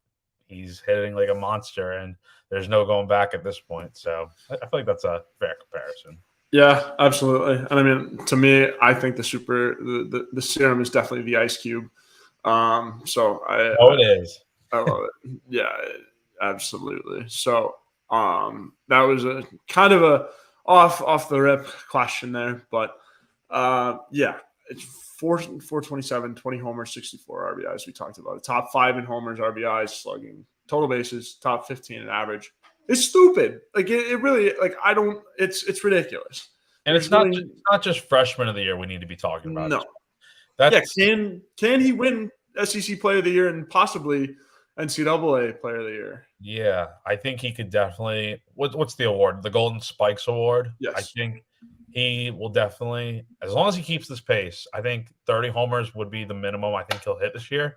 he's hitting like a monster, and there's no going back at this point. So I feel like that's a fair comparison. Yeah, absolutely. And I mean, to me, I think the serum is definitely the ice cube. It is. I love it. Yeah, absolutely. So that was a kind of a off the rip question there, but it's 427, 20 homers, 64 RBIs. We talked about it. Top 5 in homers, RBIs, slugging, total bases, top 15 in average. It's stupid. Like it really, like I don't. It's ridiculous. And it's not just freshman of the year we need to be talking about. No. That's can he win SEC Player of the Year and possibly NCAA Player of the Year? Yeah, I think he could definitely. What's the award? The Golden Spikes Award. Yes. I think he will definitely, as long as he keeps this pace. I think 30 homers would be the minimum I think he'll hit this year.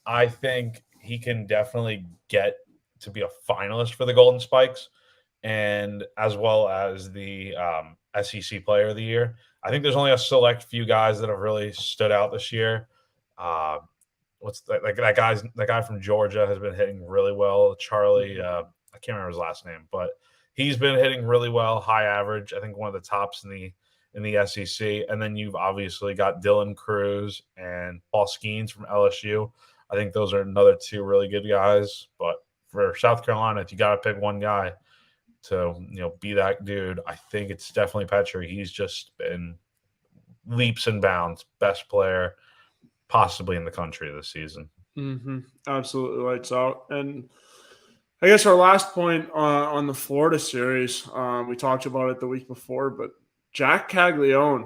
I think he can definitely get to be a finalist for the Golden Spikes, and as well as the SEC Player of the Year. I think there's only a select few guys that have really stood out this year. What's that guy from Georgia has been hitting really well. Charlie, I can't remember his last name, but he's been hitting really well, high average. I think one of the tops in the SEC. And then you've obviously got Dylan Cruz and Paul Skeens from LSU. I think those are another 2 really good guys. But for South Carolina, if you got to pick one guy to be that dude, I think it's definitely Petri. He's just been leaps and bounds best player possibly in the country this season. Mm-hmm. Absolutely lights out. And I guess our last point on the Florida series, we talked about it the week before, but Jack Caglione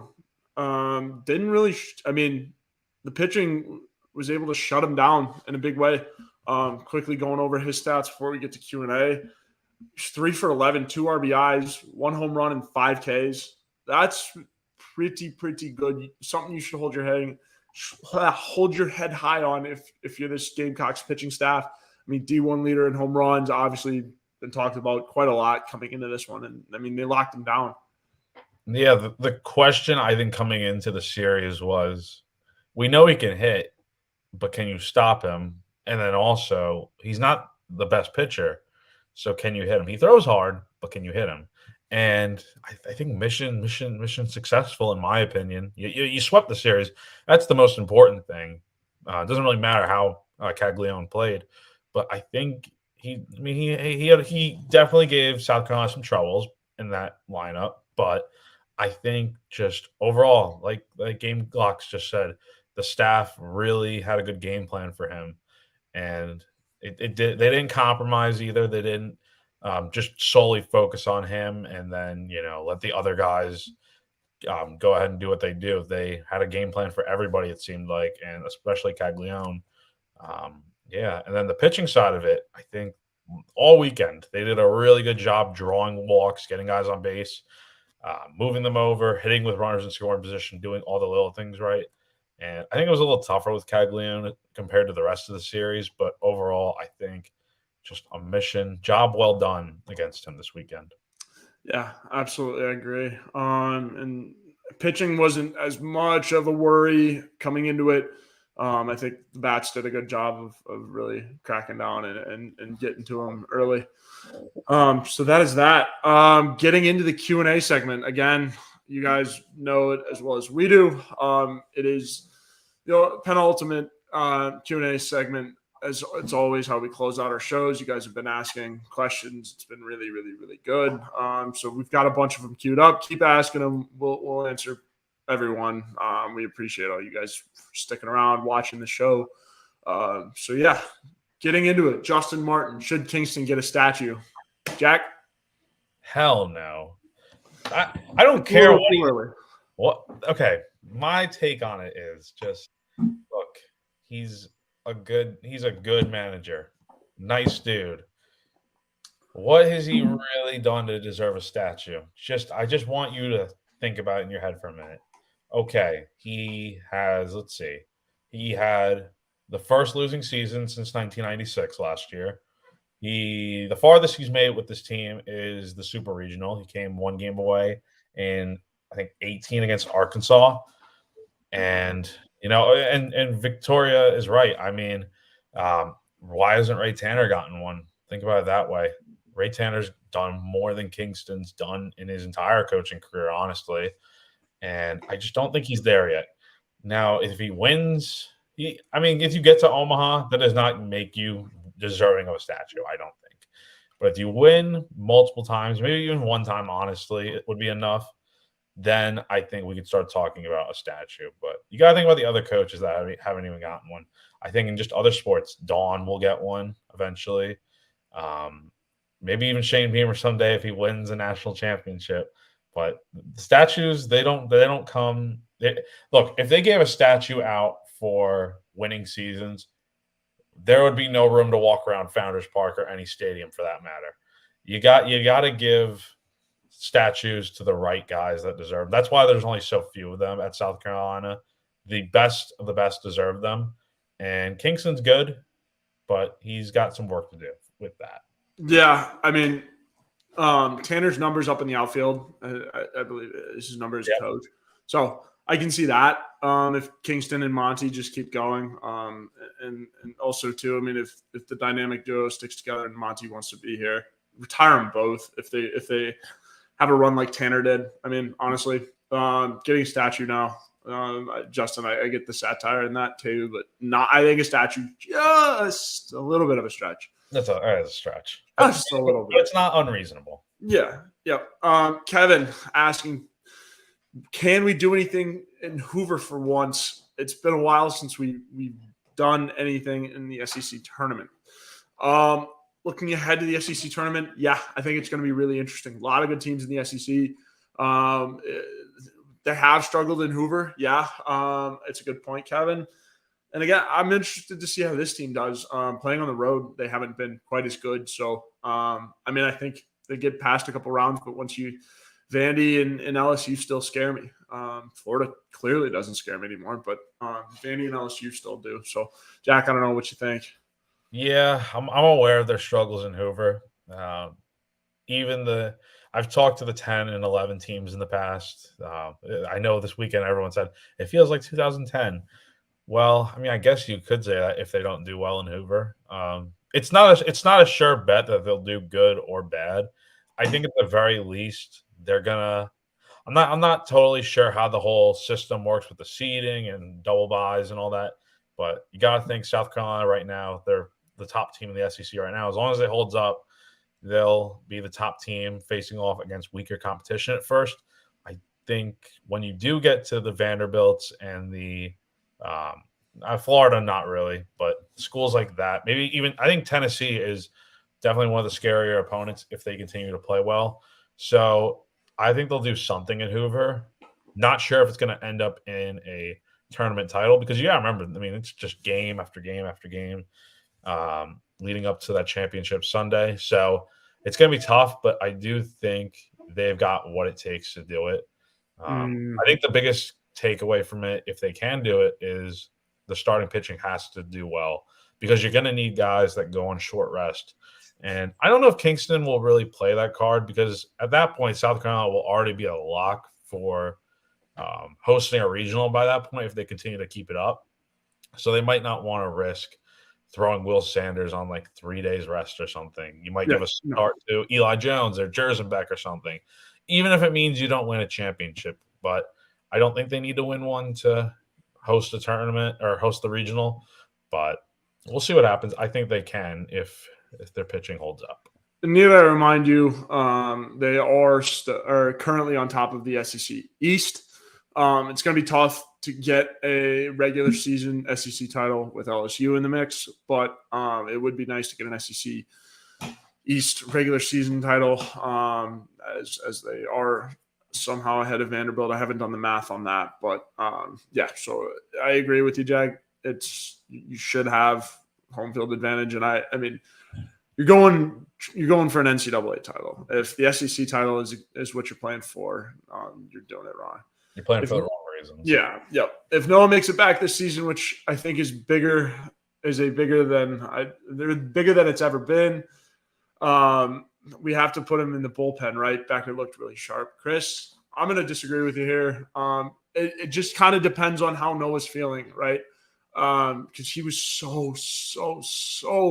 didn't really the pitching was able to shut him down in a big way. Quickly going over his stats before we get to Q&A. 3 for 11, 2 RBIs, 1 home run, and 5 Ks. That's pretty good. Something you should hold your head high on if you're this Gamecocks pitching staff. I mean, D1 leader in home runs, obviously been talked about quite a lot coming into this one. And, I mean, they locked him down. Yeah, the question I think coming into the series was, we know he can hit, but can you stop him? And then also, he's not the best pitcher, so can you hit him? He throws hard, but can you hit him? And I think mission successful, in my opinion. You swept the series. That's the most important thing. It doesn't really matter how Caglione played, but I think he definitely gave South Carolina some troubles in that lineup. But I think just overall, like Gamecocks just said, the staff really had a good game plan for him, and they didn't compromise either. They didn't just solely focus on him and then let the other guys go ahead and do what they do. They had a game plan for everybody, it seemed like, and especially Caglione. And then the pitching side of it, I think all weekend they did a really good job drawing walks, getting guys on base, moving them over, hitting with runners in scoring position, doing all the little things right. And I think it was a little tougher with Caglione compared to the rest of the series, but overall, I think just a job well done against him this weekend. Yeah, absolutely. I agree. And pitching wasn't as much of a worry coming into it. I think the bats did a good job of really cracking down and getting to him early. So that is that. Getting into the Q&A segment. Again, you guys know it as well as we do. It is penultimate Q&A segment. As it's always how we close out our shows. You guys have been asking questions. It's been really, really, really good. So we've got a bunch of them queued up. Keep asking them. We'll answer everyone. We appreciate all you guys sticking around, watching the show. So yeah, getting into it. Justin Martin, should Kingston get a statue? Jack? Hell no. I don't care what. Okay, my take on it is just look. He's a good manager. Nice dude. What has he really done to deserve a statue? I just want you to think about it in your head for a minute. Okay, he had the first losing season since 1996 last year. The farthest he's made with this team is the Super Regional. He came 1 game away in, I think, 18 against Arkansas. And and Victoria is right. I mean, why hasn't Ray Tanner gotten one? Think about it that way. Ray Tanner's done more than Kingston's done in his entire coaching career, honestly. And I just don't think he's there yet. Now, if he wins, if you get to Omaha, that does not make you deserving of a statue, I don't think. But if you win multiple times, maybe even one time, honestly, it would be enough. then I think we could start talking about a statue. But you got to think about the other coaches that haven't even gotten one. I think in just other sports, Dawn will get one eventually. Maybe even Shane Beamer someday if he wins a national championship. But the statues, they don't come. Look, if they gave a statue out for winning seasons, there would be no room to walk around Founders Park or any stadium for that matter. You got to give statues to the right guys that deserve them. That's why there's only so few of them at South Carolina. The best of the best deserve them. And Kingston's good, but he's got some work to do with that. Yeah, I mean, Tanner's numbers up in the outfield. I believe is his number as a coach. So I can see that if Kingston and Monty just keep going. And also, too, I mean, if the dynamic duo sticks together and Monty wants to be here, retire them both if they have a run like Tanner did. I mean, honestly, getting a statue now, Justin, I get the satire in that too, but I think a statue just a little bit of a stretch. That's a stretch. Just a little bit. But it's not unreasonable. Yeah. Yep. Kevin asking, can we do anything in Hoover for once? It's been a while since we've done anything in the SEC tournament. Looking ahead to the SEC tournament, yeah, I think it's going to be really interesting. A lot of good teams in the SEC. They have struggled in Hoover. Yeah, it's a good point, Kevin. And again, I'm interested to see how this team does. Playing on the road, they haven't been quite as good. So, I mean, I think they get past a couple rounds, but Vandy and LSU still scare me. Florida clearly doesn't scare me anymore, but Vandy and LSU still do. So, Jack, I don't know what you think. Yeah, I'm aware of their struggles in Hoover. I've talked to the 10 and 11 teams in the past. I know this weekend everyone said it feels like 2010. Well, I mean, I guess you could say that if they don't do well in Hoover. It's not a sure bet that they'll do good or bad. I think at the very least they're gonna. I'm not totally sure how the whole system works with the seeding and double buys and all that, but you got to think South Carolina right now, they're the top team in the SEC right now. As long as it holds up, they'll be the top team facing off against weaker competition at first. I think when you do get to the Vanderbilts and the Florida, not really, but schools like that, maybe even I think Tennessee is definitely one of the scarier opponents if they continue to play well. So I think they'll do something in Hoover. Not sure if it's going to end up in a tournament title because you got to remember, I mean, it's just game after game after game leading up to that championship Sunday. So it's going to be tough, but I do think they've got what it takes to do it. I think the biggest takeaway from it, if they can do it, is the starting pitching has to do well because you're going to need guys that go on short rest. And I don't know if Kingston will really play that card because at that point, South Carolina will already be a lock for hosting a regional by that point if they continue to keep it up. So they might not want to risk throwing Will Sanders on like 3 days rest or something. You might give a start to Eli Jones or Jerzenbeck or something, even if it means you don't win a championship. But I don't think they need to win one to host a tournament or host the regional. But we'll see what happens. I think they can if their pitching holds up. And need I remind you, they are currently on top of the SEC East. It's going to be tough to get a regular season SEC title with LSU in the mix, but it would be nice to get an SEC East regular season title as they are somehow ahead of Vanderbilt. I haven't done the math on that, but yeah, so I agree with you, Jack. You should have home field advantage, and I mean, you're going for an NCAA title. If the SEC title is what you're playing for, you're doing it wrong. You're playing for the wrong reasons. Yeah. If no one makes it back this season, which I think is bigger than it's ever been, we have to put him in the bullpen, right? Beckner looked really sharp. Chris, I'm going to disagree with you here. It just kind of depends on how Noah's feeling, right? Because he was so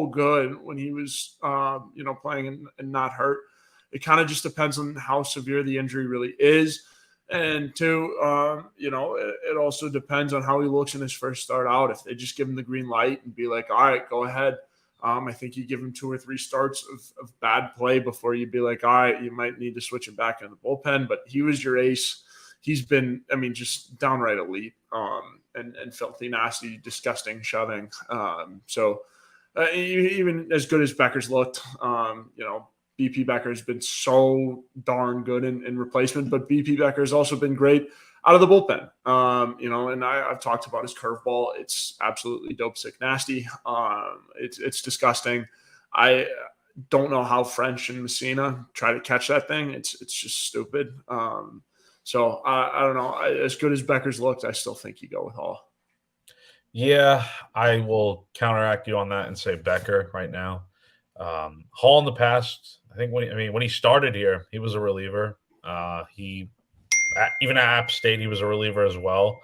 good when he was, playing and not hurt. It kind of just depends on how severe the injury really is. And two, it also depends on how he looks in his first start out. If they just give him the green light and be like, all right, go ahead. I think you give him 2 or 3 starts of bad play before you'd be like, all right, you might need to switch him back in the bullpen. But he was your ace he's been, I mean, just downright elite and filthy, nasty, disgusting shoving. So even as good as Becker's looked, BP Becker has been so darn good in replacement, but BP Becker has also been great out of the bullpen. And I've talked about his curveball. It's absolutely dope, sick, nasty. It's disgusting. I don't know how French and Messina try to catch that thing. It's just stupid. So I don't know. As good as Becker's looked, I still think you go with Hall. Yeah, I will counteract you on that and say Becker right now. Hall in the past, I think when he started here, he was a reliever. Even at App State, he was a reliever as well.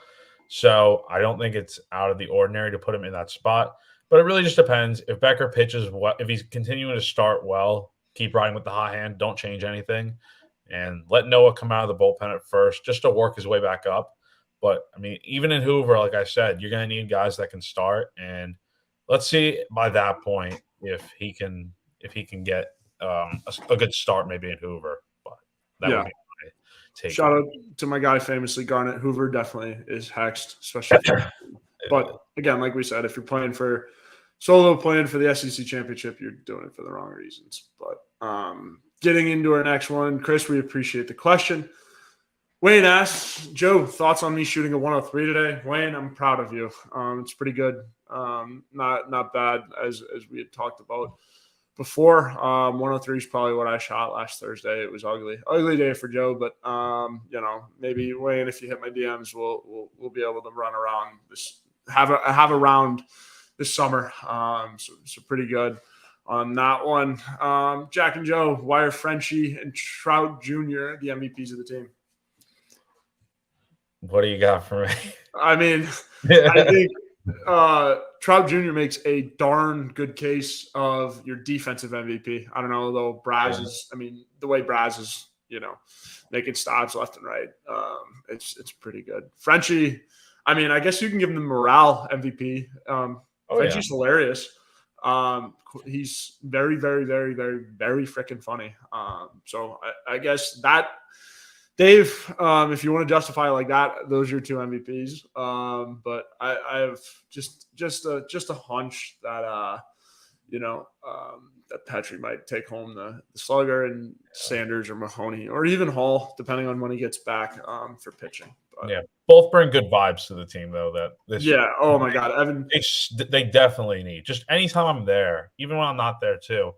So I don't think it's out of the ordinary to put him in that spot. But it really just depends. If Becker pitches if he's continuing to start well, keep riding with the hot hand. Don't change anything, and let Noah come out of the bullpen at first just to work his way back up. But I mean, even in Hoover, like I said, you're going to need guys that can start, and let's see by that point if he can get a good start maybe in Hoover. But that would be my take. Shout out to my guy, famously Garnet Hoover, definitely is hexed, especially. But again, like we said, if you're playing for the SEC championship, you're doing it for the wrong reasons. But getting into our next one, Chris, we appreciate the question. Wayne asks, Joe, thoughts on me shooting a 103 today? Wayne, I'm proud of you. It's pretty good. Not bad as we had talked about before. 103 is probably what I shot last Thursday. It was ugly day for Joe, but maybe Wayne, if you hit my DMs, we'll be able to run around this, have a round this summer. So pretty good on that one. Jack and Joe, why are Frenchie and Trout Jr. the MVPs of the team? What do you got for me? I mean, I think Trout Jr. makes a darn good case of your defensive MVP. I don't know, though. The way Braz is, making stops left and right. It's pretty good. Frenchie, I mean, I guess you can give him the morale MVP. Frenchie's hilarious. He's very, very, very, very, very freaking funny. So I guess that, Dave, if you want to justify it like that, those are your two MVPs. But I have just a hunch that that Petri might take home the slugger, and Sanders or Mahoney or even Hall, depending on when he gets back for pitching. But, yeah, both bring good vibes to the team, though. Oh my God, Evan. They definitely need. Just anytime I'm there, even when I'm not there too.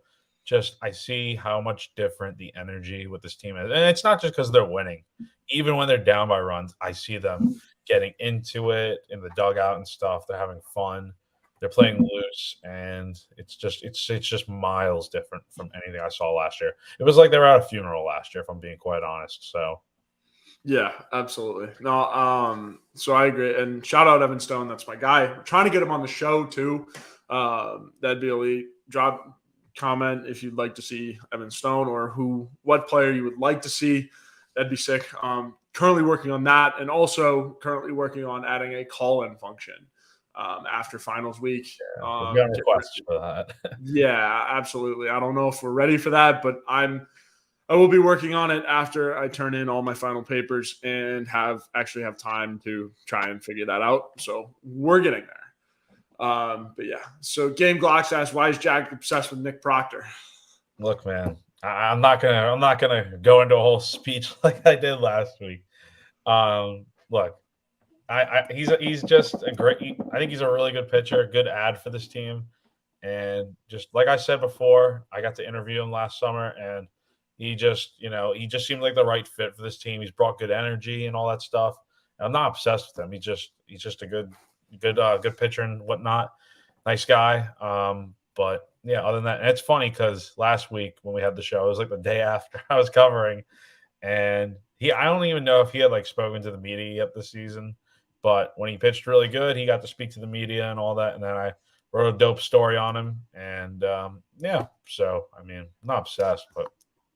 Just I see how much different the energy with this team is. And it's not just because they're winning. Even when they're down by runs, I see them getting into it in the dugout and stuff. They're having fun. They're playing loose, and it's just miles different from anything I saw last year. It was like they were at a funeral last year, if I'm being quite honest. So yeah, absolutely. No, so I agree. And shout out Evan Stone. That's my guy. We're trying to get him on the show too. That'd be elite. Comment if you'd like to see Evan Stone or what player you would like to see. That'd be sick. Currently working on that, and also currently working on adding a call-in function after finals week. We've got requests for that. Yeah, absolutely. I don't know if we're ready for that, but I will be working on it after I turn in all my final papers and have time to try and figure that out. So we're getting there. But yeah, so Game Glocks asks, why is Jack obsessed with Nick Proctor? Look, man, I'm not gonna go into a whole speech like I did last week. Look, he's just a great. I think he's a really good pitcher, good ad for this team, and just like I said before, I got to interview him last summer, and he just seemed like the right fit for this team. He's brought good energy and all that stuff. And I'm not obsessed with him. He's just a good pitcher and whatnot. Nice guy. But yeah, other than that, and it's funny because last week when we had the show, it was like the day after I was covering, and I don't even know if he had like spoken to the media yet this season, but when he pitched really good, he got to speak to the media and all that. And then I wrote a dope story on him, and so I mean, I'm not obsessed, but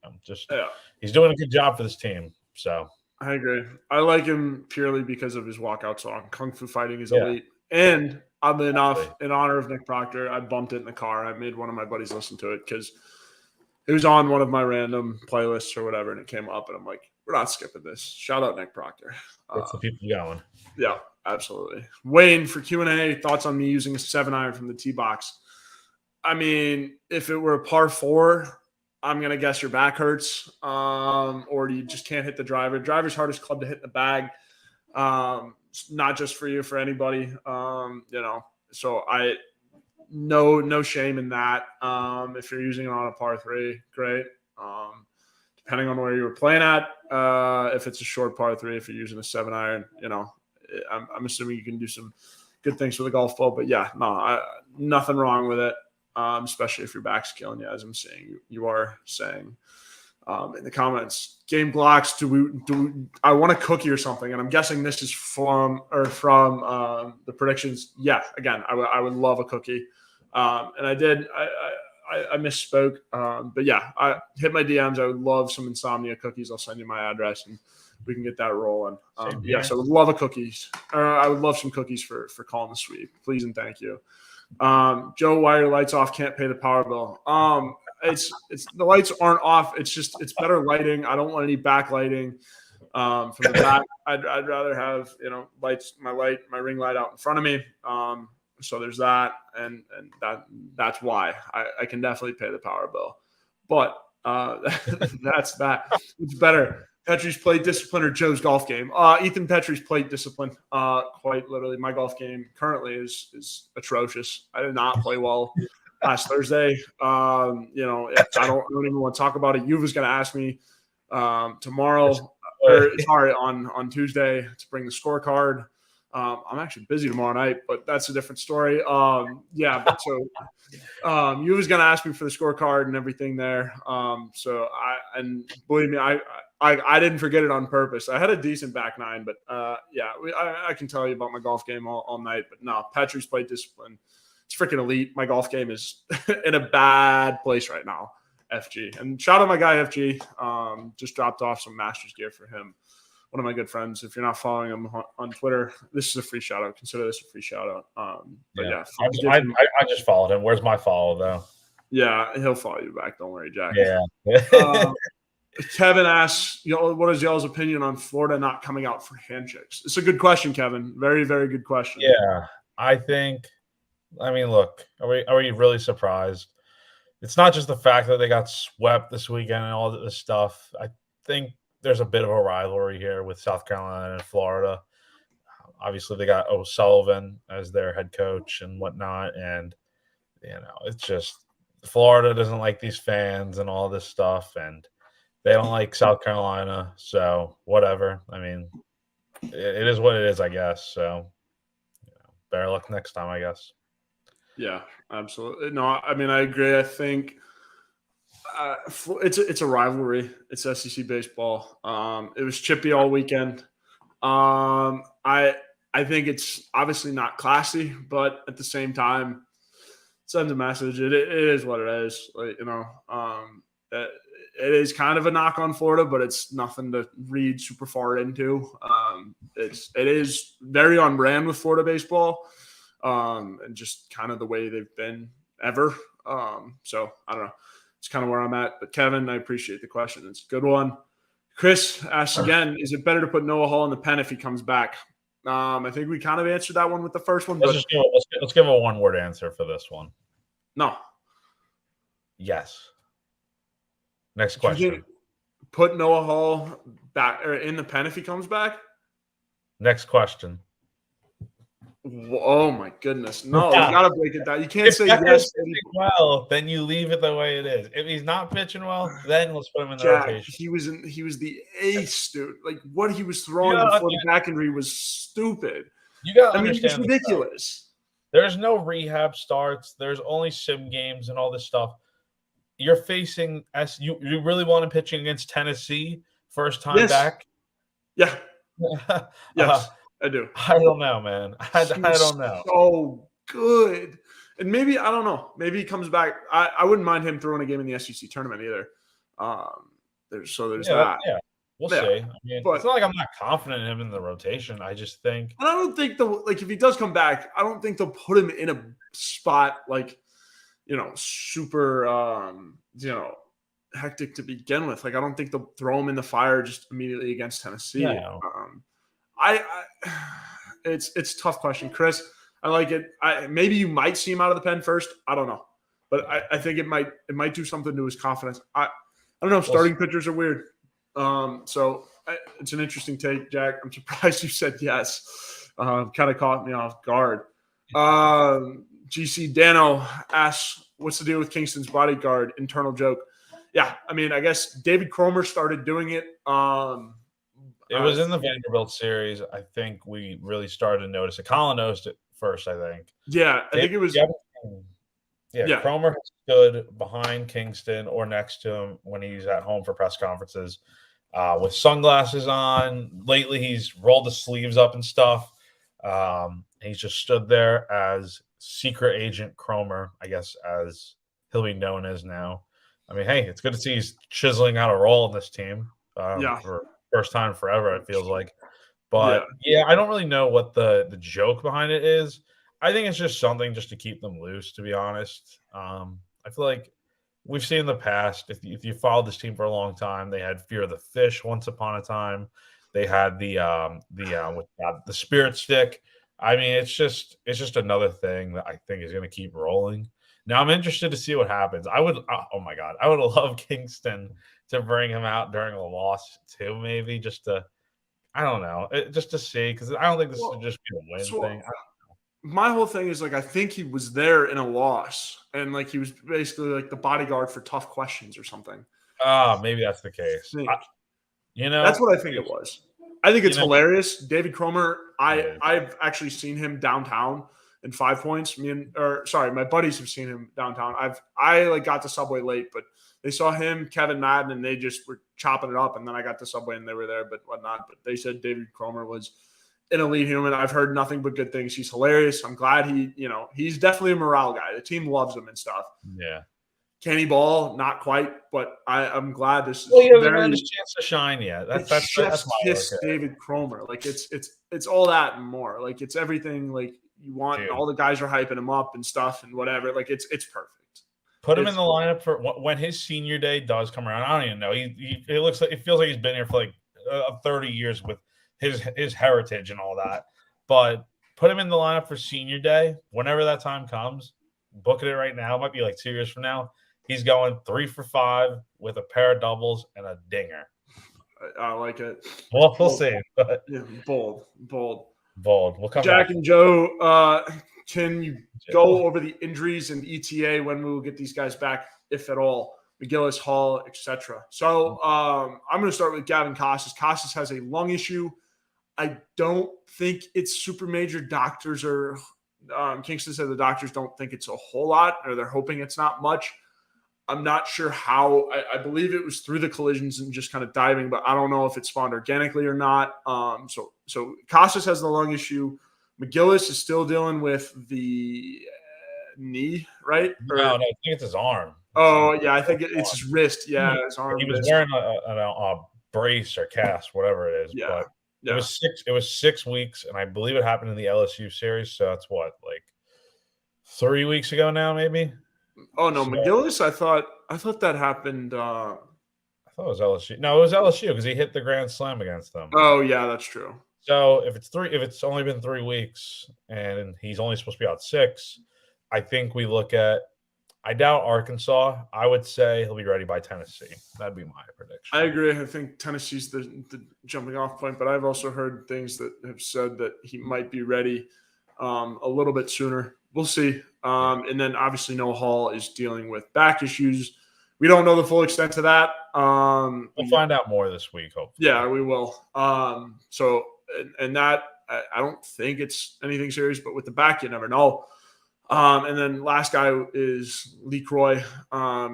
I'm just he's doing a good job for this team. So I agree. I like him purely because of his walkout song. Kung Fu Fighting is elite. And oddly enough, in honor of Nick Proctor, I bumped it in the car. I made one of my buddies listen to it because it was on one of my random playlists or whatever, and it came up, and I'm like, we're not skipping this. Shout out Nick Proctor. Gets the people going. Yeah, absolutely. Wayne, for Q&A, thoughts on me using a 7-iron from the tee box? I mean, if it were a par 4, I'm going to guess your back hurts, or you just can't hit the driver. Driver's hardest club to hit in the bag, not just for you, for anybody. So no shame in that. If you're using it on a par 3, great. Depending on where you were playing at, if it's a short par 3, if you're using a 7-iron, I'm assuming you can do some good things with a golf ball. But yeah, nothing wrong with it, especially if your back's killing you, as I'm saying. You are saying in the comments. Gamecocks, I want a cookie or something? And I'm guessing this is from the predictions. Yeah, again, I would love a cookie. And I did. I misspoke. But yeah, I hit my DMs. I would love some insomnia cookies. I'll send you my address and we can get that rolling. Yes, I would love a cookies. I would love some cookies for calling the sweep. Please and thank you. Joe, why are your lights off? Can't pay the power bill. It's the lights aren't off. It's better lighting. I don't want any backlighting from the back. I'd rather have lights, my ring light out in front of me. So there's that, and that's why I can definitely pay the power bill. But that's that. It's better. Petri's plate discipline or Joe's golf game? Ethan Petri's plate discipline. Quite literally, my golf game currently is atrocious. I did not play well last Thursday. I don't even want to talk about it. You was going to ask me tomorrow, on Tuesday, to bring the scorecard. I'm actually busy tomorrow night, but that's a different story. You was going to ask me for the scorecard and everything there. And believe me, I didn't forget it on purpose. I had a decent back nine, but I can tell you about my golf game all night. But no, Petri's plate discipline, it's freaking elite. My golf game is in a bad place right now. FG, and shout out my guy FG. Just dropped off some Masters gear for him. One of my good friends. If you're not following him on Twitter, this is a free shout out. Consider this a free shout out. I just followed him. Where's my follow though? Yeah, he'll follow you back. Don't worry, Jack. Yeah. Kevin asks, what is y'all's opinion on Florida not coming out for handshakes? It's a good question, Kevin. Very, very good question. Yeah, look, are we really surprised? It's not just the fact that they got swept this weekend and all this stuff. I think there's a bit of a rivalry here with South Carolina and Florida. Obviously, they got O'Sullivan as their head coach and whatnot. And, it's just Florida doesn't like these fans and all this stuff. And they don't like South Carolina. So, whatever. It is what it is, I guess. So, better luck next time, I guess. Yeah, absolutely. No, I agree. I think it's a rivalry. It's SEC baseball. It was chippy all weekend. I think it's obviously not classy, but at the same time, it sends a message. It is what it is. It is kind of a knock on Florida, but it's nothing to read super far into. It is very on brand with Florida baseball, and just kind of the way they've been ever. So I don't know. It's kind of where I'm at. But Kevin, I appreciate the question. It's a good one. Chris asks again, is it better to put Noah Hall in the pen if he comes back? I think we kind of answered that one with the first one. Let's give a one-word answer for this one. No. Yes. Next question. Put Noah Hall back or in the pen if he comes back? Next question. Oh my goodness! No, you gotta break it down. You can't say yes. Well, then you leave it the way it is. If he's not pitching well, then let's put him in the rotation. He was the ace, dude. Like what he was throwing before the back injury was stupid. You gotta understand. It's ridiculous. There's no rehab starts. There's only sim games and all this stuff. You're facing you really want to pitch against Tennessee first time back? Yeah. Yes. I do. I don't know, man. I don't know. So good. And maybe, I don't know. Maybe he comes back. I wouldn't mind him throwing a game in the SEC tournament either. There's that. Yeah. We'll see. It's not like I'm not confident in him in the rotation. I just think. And I don't think if he does come back, I don't think they'll put him in a spot super, hectic to begin with. Like, I don't think they'll throw him in the fire just immediately against Tennessee. No. I it's a tough question, Chris. I like it. Maybe you might see him out of the pen first. I don't know, but I think it might do something to his confidence. I don't know. Starting pitchers are weird. So it's an interesting take, Jack. I'm surprised you said yes. Kind of caught me off guard. GC Dano asks, "What's the deal with Kingston's bodyguard?" Internal joke. Yeah, I mean, I guess David Cromer started doing it. It was in the Vanderbilt series. I think we really started to notice it. Colin noticed it first, I think. Yeah, I think it was. Yeah, Cromer stood behind Kingston or next to him when he's at home for press conferences with sunglasses on. Lately, he's rolled the sleeves up and stuff. He's just stood there as Secret Agent Cromer, I guess, as he'll be known as now. I mean, hey, it's good to see he's chiseling out a role in this team for first time forever, it feels like. But, yeah, I don't really know what the joke behind it is. I think it's just something just to keep them loose, to be honest. I feel like we've seen in the past, if you followed this team for a long time, they had Fear of the Fish once upon a time. They had the spirit stick. I mean, it's just another thing that I think is going to keep rolling. Now I'm interested to see what happens. I would love Kingston to bring him out during a loss too, maybe just to, I don't know, just to see, because I don't think this would just be a win thing. My whole thing is, like, I think he was there in a loss, and, like, he was basically like the bodyguard for tough questions or something. Maybe that's the case. That's what I think it was. I think it's hilarious. David Cromer, I've actually seen him downtown in 5 Points. My buddies have seen him downtown. I got to Subway late, but they saw him, Kevin Madden, and they just were chopping it up. And then I got to Subway and they were there, but whatnot. But they said David Cromer was an elite human. I've heard nothing but good things. He's hilarious. I'm glad he's definitely a morale guy. The team loves him and stuff. Yeah. Can he ball? Not quite, but I'm glad this is. Well, he hasn't had his chance to shine yet. That's kiss David Cromer. Like, it's all that and more. Like, it's everything like you want. And all the guys are hyping him up and stuff and whatever. Like, it's perfect. Put him in the lineup for when his senior day does come around. I don't even know. It feels like he's been here for like 30 years with his heritage and all that. But put him in the lineup for senior day whenever that time comes. Booking it right now. It might be like 2 years from now. He's going 3 for 5 with a pair of doubles and a dinger. I like it. Well, we'll see. But bold. We'll come Jack back. And Joe, can you go over the injuries and ETA when we will get these guys back, if at all? McGillis, Hall, etc. So I'm going to start with Gavin Costas. Costas has a lung issue. I don't think it's super major. Doctors are Kingston said the doctors don't think it's a whole lot, or they're hoping it's not much. I'm not sure how. I believe it was through the collisions and just kind of diving, but I don't know if it spawned organically or not. So Costas has the lung issue. McGillis is still dealing with the knee, right? No, I think it's his arm. Oh, yeah, I think it's his wrist. Yeah, his arm. He was wearing a brace or cast, whatever it is. Yeah. But it was 6 weeks, and I believe it happened in the LSU series. So that's what, like 3 weeks ago now, maybe. Oh no, McGillis! I thought that happened. I thought it was LSU. No, it was LSU because he hit the grand slam against them. Oh yeah, that's true. So if it's only been 3 weeks and he's only supposed to be out 6, I think we look at. I doubt Arkansas. I would say he'll be ready by Tennessee. That'd be my prediction. I agree. I think Tennessee's the jumping off point, but I've also heard things that have said that he might be ready a little bit sooner. We'll see. And then obviously Noah Hall is dealing with back issues. We don't know the full extent of that. We'll find out more this week, hopefully. Yeah, we will. So that I don't think it's anything serious, but with the back, you never know. And then last guy is Lee Croy.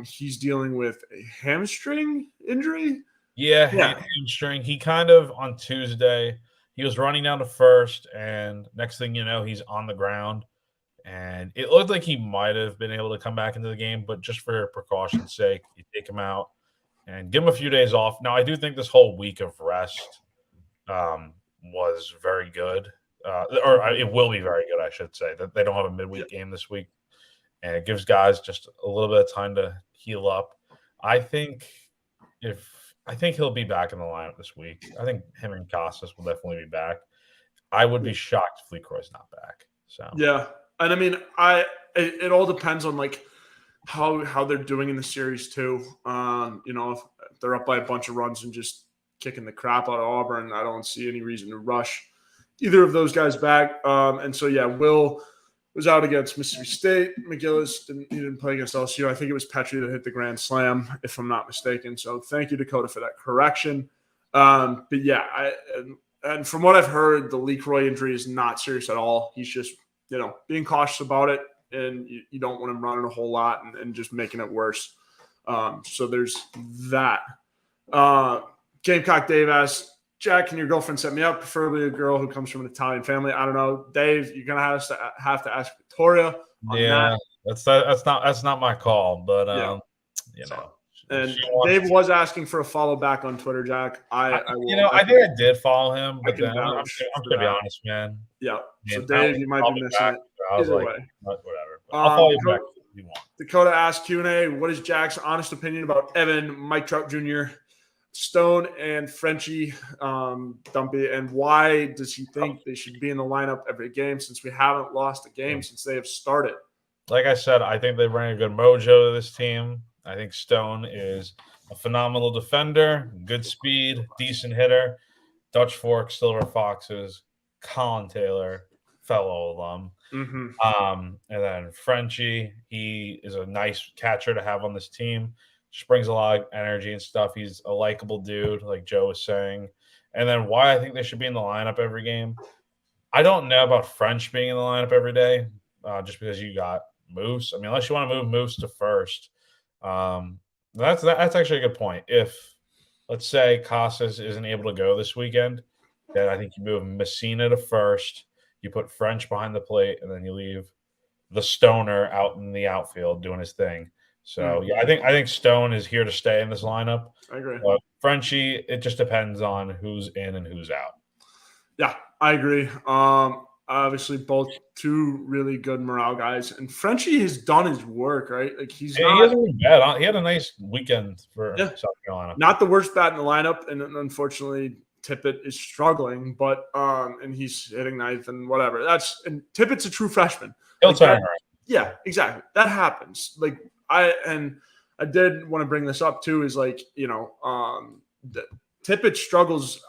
He's dealing with a hamstring injury. Yeah, hamstring. He kind of on Tuesday, he was running down to first, and next thing you know, he's on the ground. And it looked like he might have been able to come back into the game, but just for precaution's sake, you take him out and give him a few days off. Now, I do think this whole week of rest was very good. Or it will be very good, I should say, that they don't have a midweek game this week. And it gives guys just a little bit of time to heal up. I think he'll be back in the lineup this week. I think him and Costas will definitely be back. I would be shocked if Lecroy's not back. So yeah, and I mean, it all depends on like how they're doing in the series too. If they're up by a bunch of runs and just kicking the crap out of Auburn, I don't see any reason to rush either of those guys back. And so yeah, Will was out against Mississippi State. McGillis didn't play against LSU. I think it was Petri that hit the grand slam, if I'm not mistaken. So thank you, Dakota, for that correction. But yeah, and from what I've heard, the Lecroy injury is not serious at all. He's just being cautious about it, and you don't want him running a whole lot and just making it worse. So there's that. Gamecock Dave asks, Jack, can your girlfriend set me up? Preferably a girl who comes from an Italian family. I don't know, Dave. You're gonna have to ask Victoria. Yeah, that's not my call, but And Dave was asking for a follow back on Twitter, Jack. I think I did follow him, but then I'm gonna be honest, man. Yeah. So Dave, you might be missing it. I was like, whatever. I'll follow you back if you want. Dakota asked Q&A, what is Jack's honest opinion about Evan, Mike Trout Jr., Stone, and Frenchie Dumpy, and why does he think they should be in the lineup every game since we haven't lost a game since they have started? Like I said, I think they bring a good mojo to this team. I think Stone is a phenomenal defender, good speed, decent hitter. Dutch Fork, Silver Foxes, Colin Taylor, fellow alum. Mm-hmm. And then Frenchie, he is a nice catcher to have on this team. Just brings a lot of energy and stuff. He's a likable dude, like Joe was saying. And then why I think they should be in the lineup every game. I don't know about French being in the lineup every day, just because you got Moose. I mean, unless you want to move Moose to first. That's actually a good point. If, let's say, Casas isn't able to go this weekend, then I think you move Messina to first. You put French behind the plate, and then you leave the Stoner out in the outfield doing his thing. So yeah, I think Stone is here to stay in this lineup. I agree. But Frenchie, it just depends on who's in and who's out. Yeah, I agree. Obviously, both two really good morale guys, and Frenchie has done his work, right? Like he hasn't been bad. He had a nice weekend for South Carolina. Not the worst bat in the lineup, and unfortunately, Tippett is struggling, but and he's hitting ninth and whatever. And Tippett's a true freshman. He'll turn around. Yeah, exactly. That happens. Like I did want to bring this up too. Is like Tippett struggles.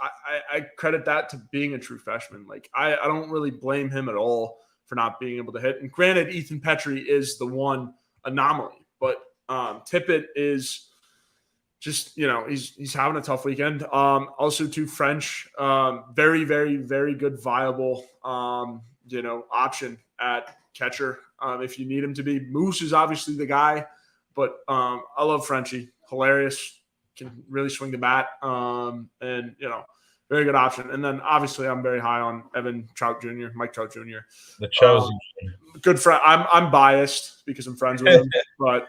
I credit that to being a true freshman. Like I don't really blame him at all for not being able to hit. And granted, Ethan Petri is the one anomaly, but Tippett is just he's having a tough weekend. Also, too, French, very very very good viable option at catcher if you need him to be. Moose is obviously the guy, but I love Frenchie. Hilarious. Can really swing the bat, and very good option. And then obviously I'm very high on Evan Trout Jr., Mike Trout Jr. The chosen. Good friend. I'm biased because I'm friends with him, but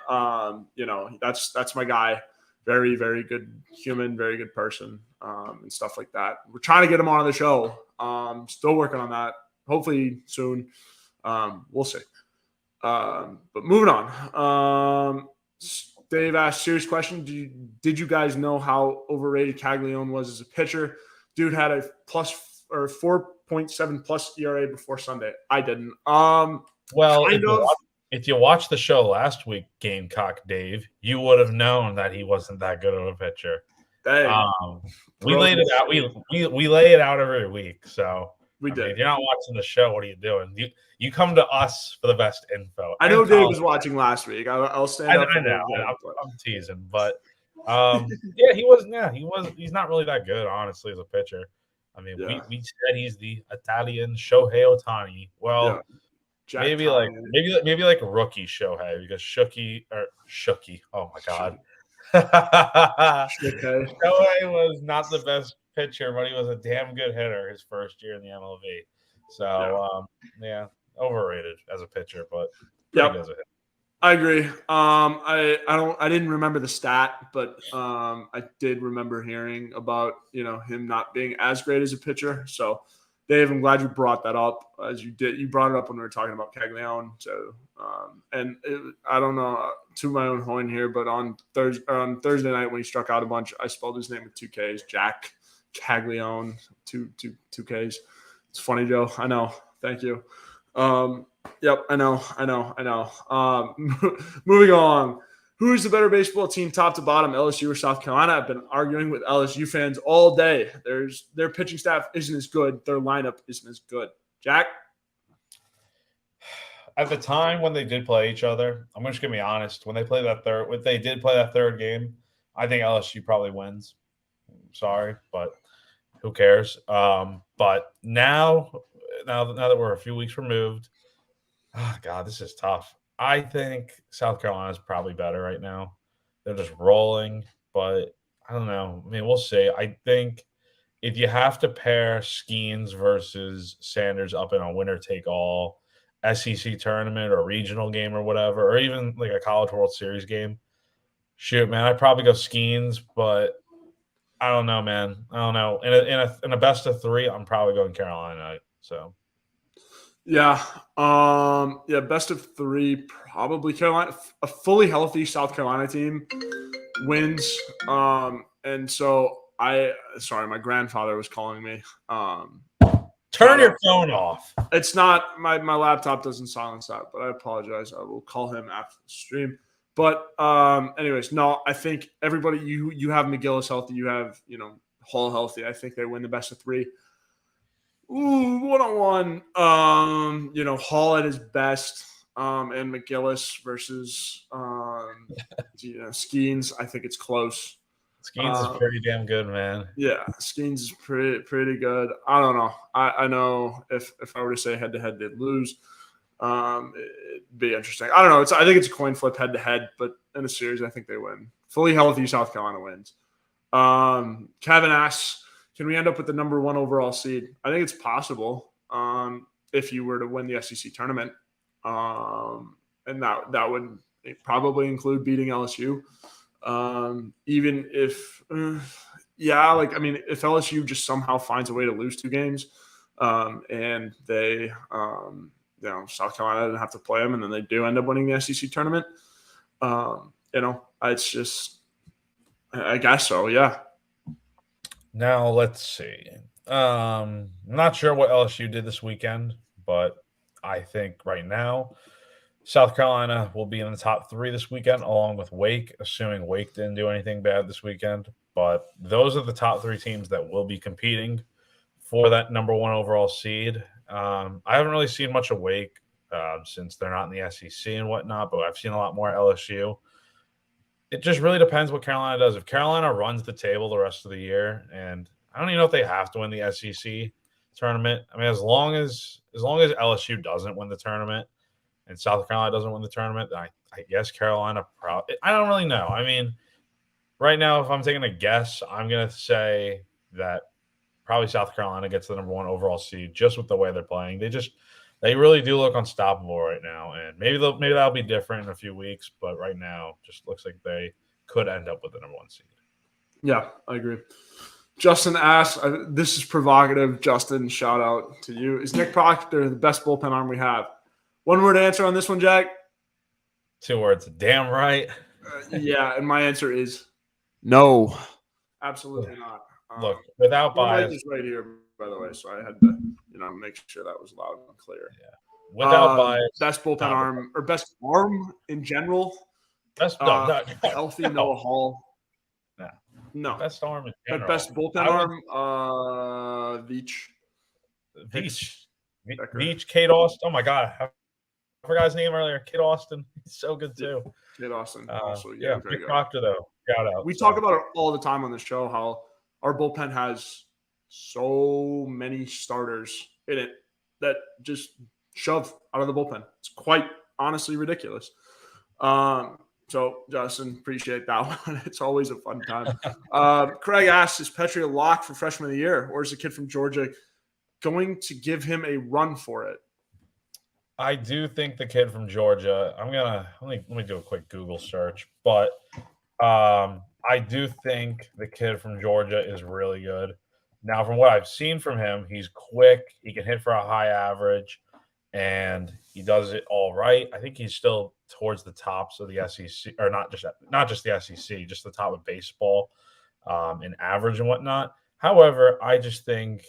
that's my guy. Very very good human, very good person, and stuff like that. We're trying to get him on the show. Still working on that. Hopefully soon. We'll see. But moving on. Dave asked, serious question. Did you guys know how overrated Caglione was as a pitcher? Dude had a 4.7 plus ERA before Sunday. I didn't. Well, if you watched the show last week, Gamecock Dave, you would have known that he wasn't that good of a pitcher. We laid it out. We lay it out every week. So we did. If you're not watching the show, what are you doing? You come to us for the best info. I know Dave was watching last week. I'll stand up. I know. I'm teasing, but he wasn't. Yeah, he's not really that good, honestly, as a pitcher. I mean, we said he's the Italian Shohei Ohtani. Well, maybe like rookie Shohei, because Shooky. Oh my God. Shohei was not the best pitcher, but he was a damn good hitter his first year in the MLB. So overrated as a pitcher, but pretty good as a hitter. I agree. I didn't remember the stat, but I did remember hearing about him not being as great as a pitcher. So Dave, I'm glad you brought that up, as you did. You brought it up when we were talking about Caglione. So, I don't know, to my own horn here, but on Thursday night when he struck out a bunch, I spelled his name with 2 Ks, Jack Caglione, two Ks. It's funny, Joe. I know. Thank you. Yep, I know. Moving on. Who is the better baseball team, top to bottom, LSU or South Carolina? I've been arguing with LSU fans all day. Their pitching staff isn't as good. Their lineup isn't as good. Jack? At the time when they did play each other, I'm just gonna be honest. When they did play that third game, I think LSU probably wins. Sorry, but who cares? But now that we're a few weeks removed, oh God, this is tough. I think South Carolina is probably better right now. They're just rolling, but I don't know. I mean, we'll see. I think if you have to pair Skeens versus Sanders up in a winner-take-all SEC tournament or regional game or whatever, or even like a College World Series game, shoot, man, I'd probably go Skeens, but I don't know, man. I don't know. In a best of 3, I'm probably going Carolina. So. Yeah. Best of 3, probably Carolina. A fully healthy South Carolina team wins. And so sorry, my grandfather was calling me. Turn your phone off. It's not, my laptop doesn't silence that, but I apologize. I will call him after the stream. But anyways, no, I think everybody, you have McGillis healthy, you have, Hall healthy. I think they win the best of 3. Ooh, 1-on-1. Hall at his best, and McGillis versus Skeens. I think it's close. Skeens is pretty damn good, man. Yeah, Skeens is pretty good. I don't know. I know if I were to say head to head, they'd lose. It'd be interesting. I don't know. I think it's a coin flip head to head, but in a series, I think they win. Fully healthy South Carolina wins. Kevin asks, can we end up with the number 1 overall seed? I think it's possible if you were to win the SEC tournament. And that would probably include beating LSU. Even if, if LSU just somehow finds a way to lose 2 games and they, South Carolina didn't have to play them and then they do end up winning the SEC tournament, it's just, I guess so, yeah. Now, let's see. I'm not sure what LSU did this weekend, but I think right now South Carolina will be in the top 3 this weekend, along with Wake, assuming Wake didn't do anything bad this weekend. But those are the top 3 teams that will be competing for that number 1 overall seed. I haven't really seen much of Wake since they're not in the SEC and whatnot, but I've seen a lot more LSU. It just really depends what Carolina does. If Carolina runs the table the rest of the year, and I don't even know if they have to win the SEC tournament. I mean, as long as LSU doesn't win the tournament and South Carolina doesn't win the tournament, then I guess Carolina probably – I don't really know. I mean, right now, if I'm taking a guess, I'm going to say that probably South Carolina gets the number 1 overall seed just with the way they're playing. They really do look unstoppable right now, and maybe that'll be different in a few weeks, but right now just looks like they could end up with the number 1 seed. Yeah, I agree. Justin asks, this is provocative. Justin, shout out to you. Is Nick Proctor the best bullpen arm we have? One word answer on this one, Jack? 2 words. Damn right. Yeah, and my answer is no. Absolutely not. Look, without bias. Is right here, by the way, so I had to make sure that was loud and clear. Yeah. Without bias. Best bullpen arm, or best arm in general. Healthy Noah Hall. No. Best arm in general. But best bullpen arm, Veach. Veach, Kate Austin. Oh, my God. I forgot his name earlier. Kate Austin. He's so good, too. Kate Austin. Also, Nick Proctor, though. Shout out. We talk about it all the time on the show, how our bullpen has so many starters in it that just shove out of the bullpen. It's quite honestly ridiculous. So, Justin, appreciate that one. It's always a fun time. Craig asks, is Petri a lock for freshman of the year, or is the kid from Georgia going to give him a run for it? I do think the kid from Georgia, let me do a quick Google search, but I do think the kid from Georgia is really good. Now, from what I've seen from him, he's quick. He can hit for a high average, and he does it all right. I think he's still towards the tops of the SEC, or not just the SEC, just the top of baseball in average and whatnot. However, I just think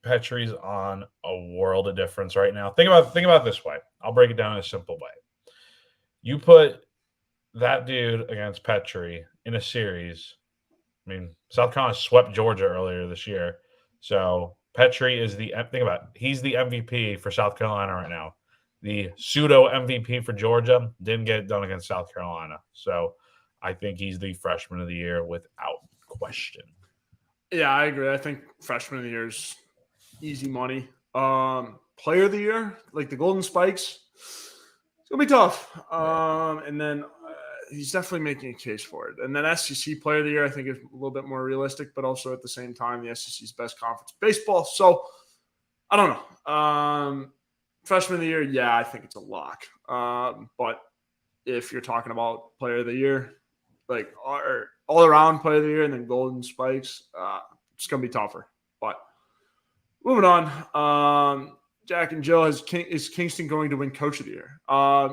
Petri's on a world of difference right now. Think about it this way. I'll break it down in a simple way. You put that dude against Petri in a series. I mean, South Carolina swept Georgia earlier this year. So Petri is think about it. He's the MVP for South Carolina right now. The pseudo MVP for Georgia didn't get it done against South Carolina. So I think he's the freshman of the year without question. Yeah, I agree. I think freshman of the year is easy money. Player of the year, like the Golden Spikes, it's gonna be tough. And then he's definitely making a case for it. And then SEC Player of the Year, I think, is a little bit more realistic, but also at the same time, the SEC's best conference baseball. So I don't know. Freshman of the Year, yeah, I think it's a lock. But if you're talking about Player of the Year, like all around Player of the Year and then Golden Spikes, it's gonna be tougher. But moving on. Jack and Jill, is Kingston going to win Coach of the Year?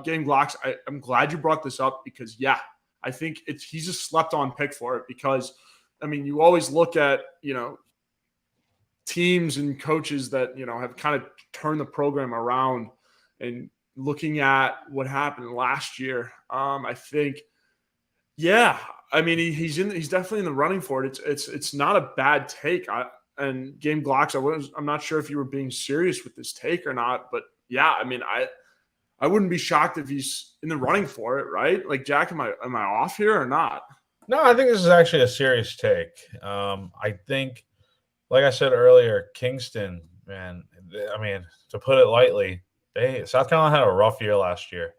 Gamecocks, I'm glad you brought this up because, yeah, I think he's a slept-on pick for it because, I mean, you always look at, teams and coaches that, have kind of turned the program around and looking at what happened last year. I think, yeah, I mean, he's definitely in the running for it. It's not a bad take. And Gamecocks, I'm not sure if you were being serious with this take or not, but yeah, I mean, I wouldn't be shocked if he's in the running for it, right? Like, Jack, am I off here or not? No, I think this is actually a serious take. I think, like I said earlier, Kingston, man, I mean, to put it lightly, South Carolina had a rough year last year.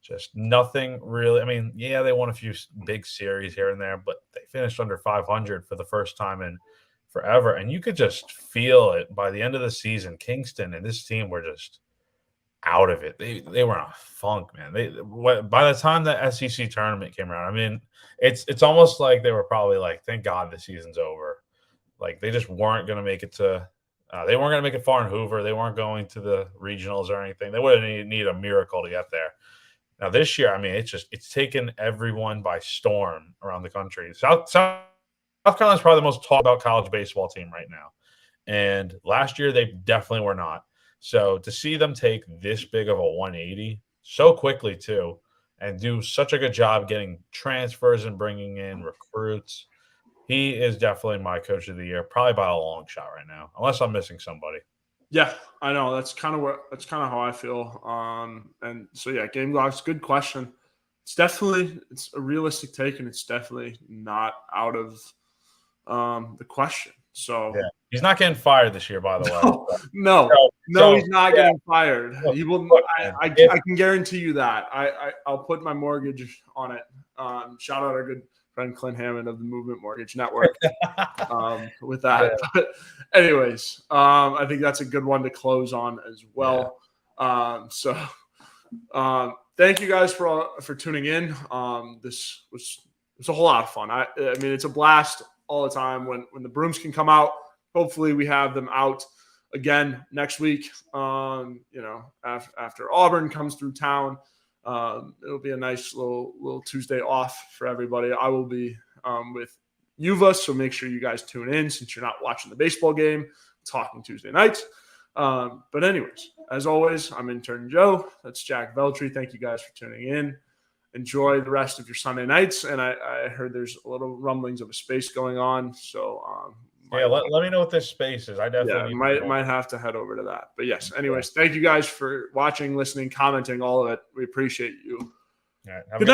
Just nothing really. I mean, yeah, they won a few big series here and there, but they finished under 500 for the first time in forever. And you could just feel it by the end of the season. Kingston and this team were just out of it. They were in a funk, man. By the time the SEC tournament came around, I mean, it's almost like they were probably like, thank God the season's over. Like they just weren't going to make it to they weren't going to make it far in Hoover. They weren't going to the regionals or anything. They would need a miracle to get there. Now this year, I mean, it's taken everyone by storm around the country. South Carolina's probably the most talked about college baseball team right now. And last year, they definitely were not. So to see them take this big of a 180 so quickly, too, and do such a good job getting transfers and bringing in recruits, he is definitely my Coach of the Year, probably by a long shot right now, unless I'm missing somebody. Yeah, I know. That's kind of how I feel. And so, yeah, Gamecocks, good question. It's a realistic take, and it's definitely not out of the question. So yeah. He's not getting fired this year, by the way. No, he's not getting fired. He will. I can guarantee you that. I'll put my mortgage on it. Shout out our good friend Clint Hammond of the Movement Mortgage Network. With that, yeah. But anyways, I think that's a good one to close on as well. Yeah. Thank you guys for tuning in. This was a whole lot of fun. I mean, it's a blast all the time when the brooms can come out. Hopefully we have them out again next week. After Auburn comes through town, it'll be a nice little Tuesday off for everybody. I will be with Uva, so make sure you guys tune in since you're not watching the baseball game. Talking Tuesday nights. But anyways, as always, I'm Intern Joe. That's Jack Veltri. Thank you guys for tuning in. Enjoy the rest of your Sunday nights. And I heard there's a little rumblings of a space going on. So let me know what this space is. I definitely might have to head over to that. But yes, anyways, thank you guys for watching, listening, commenting, all of it. We appreciate you. All right, good night.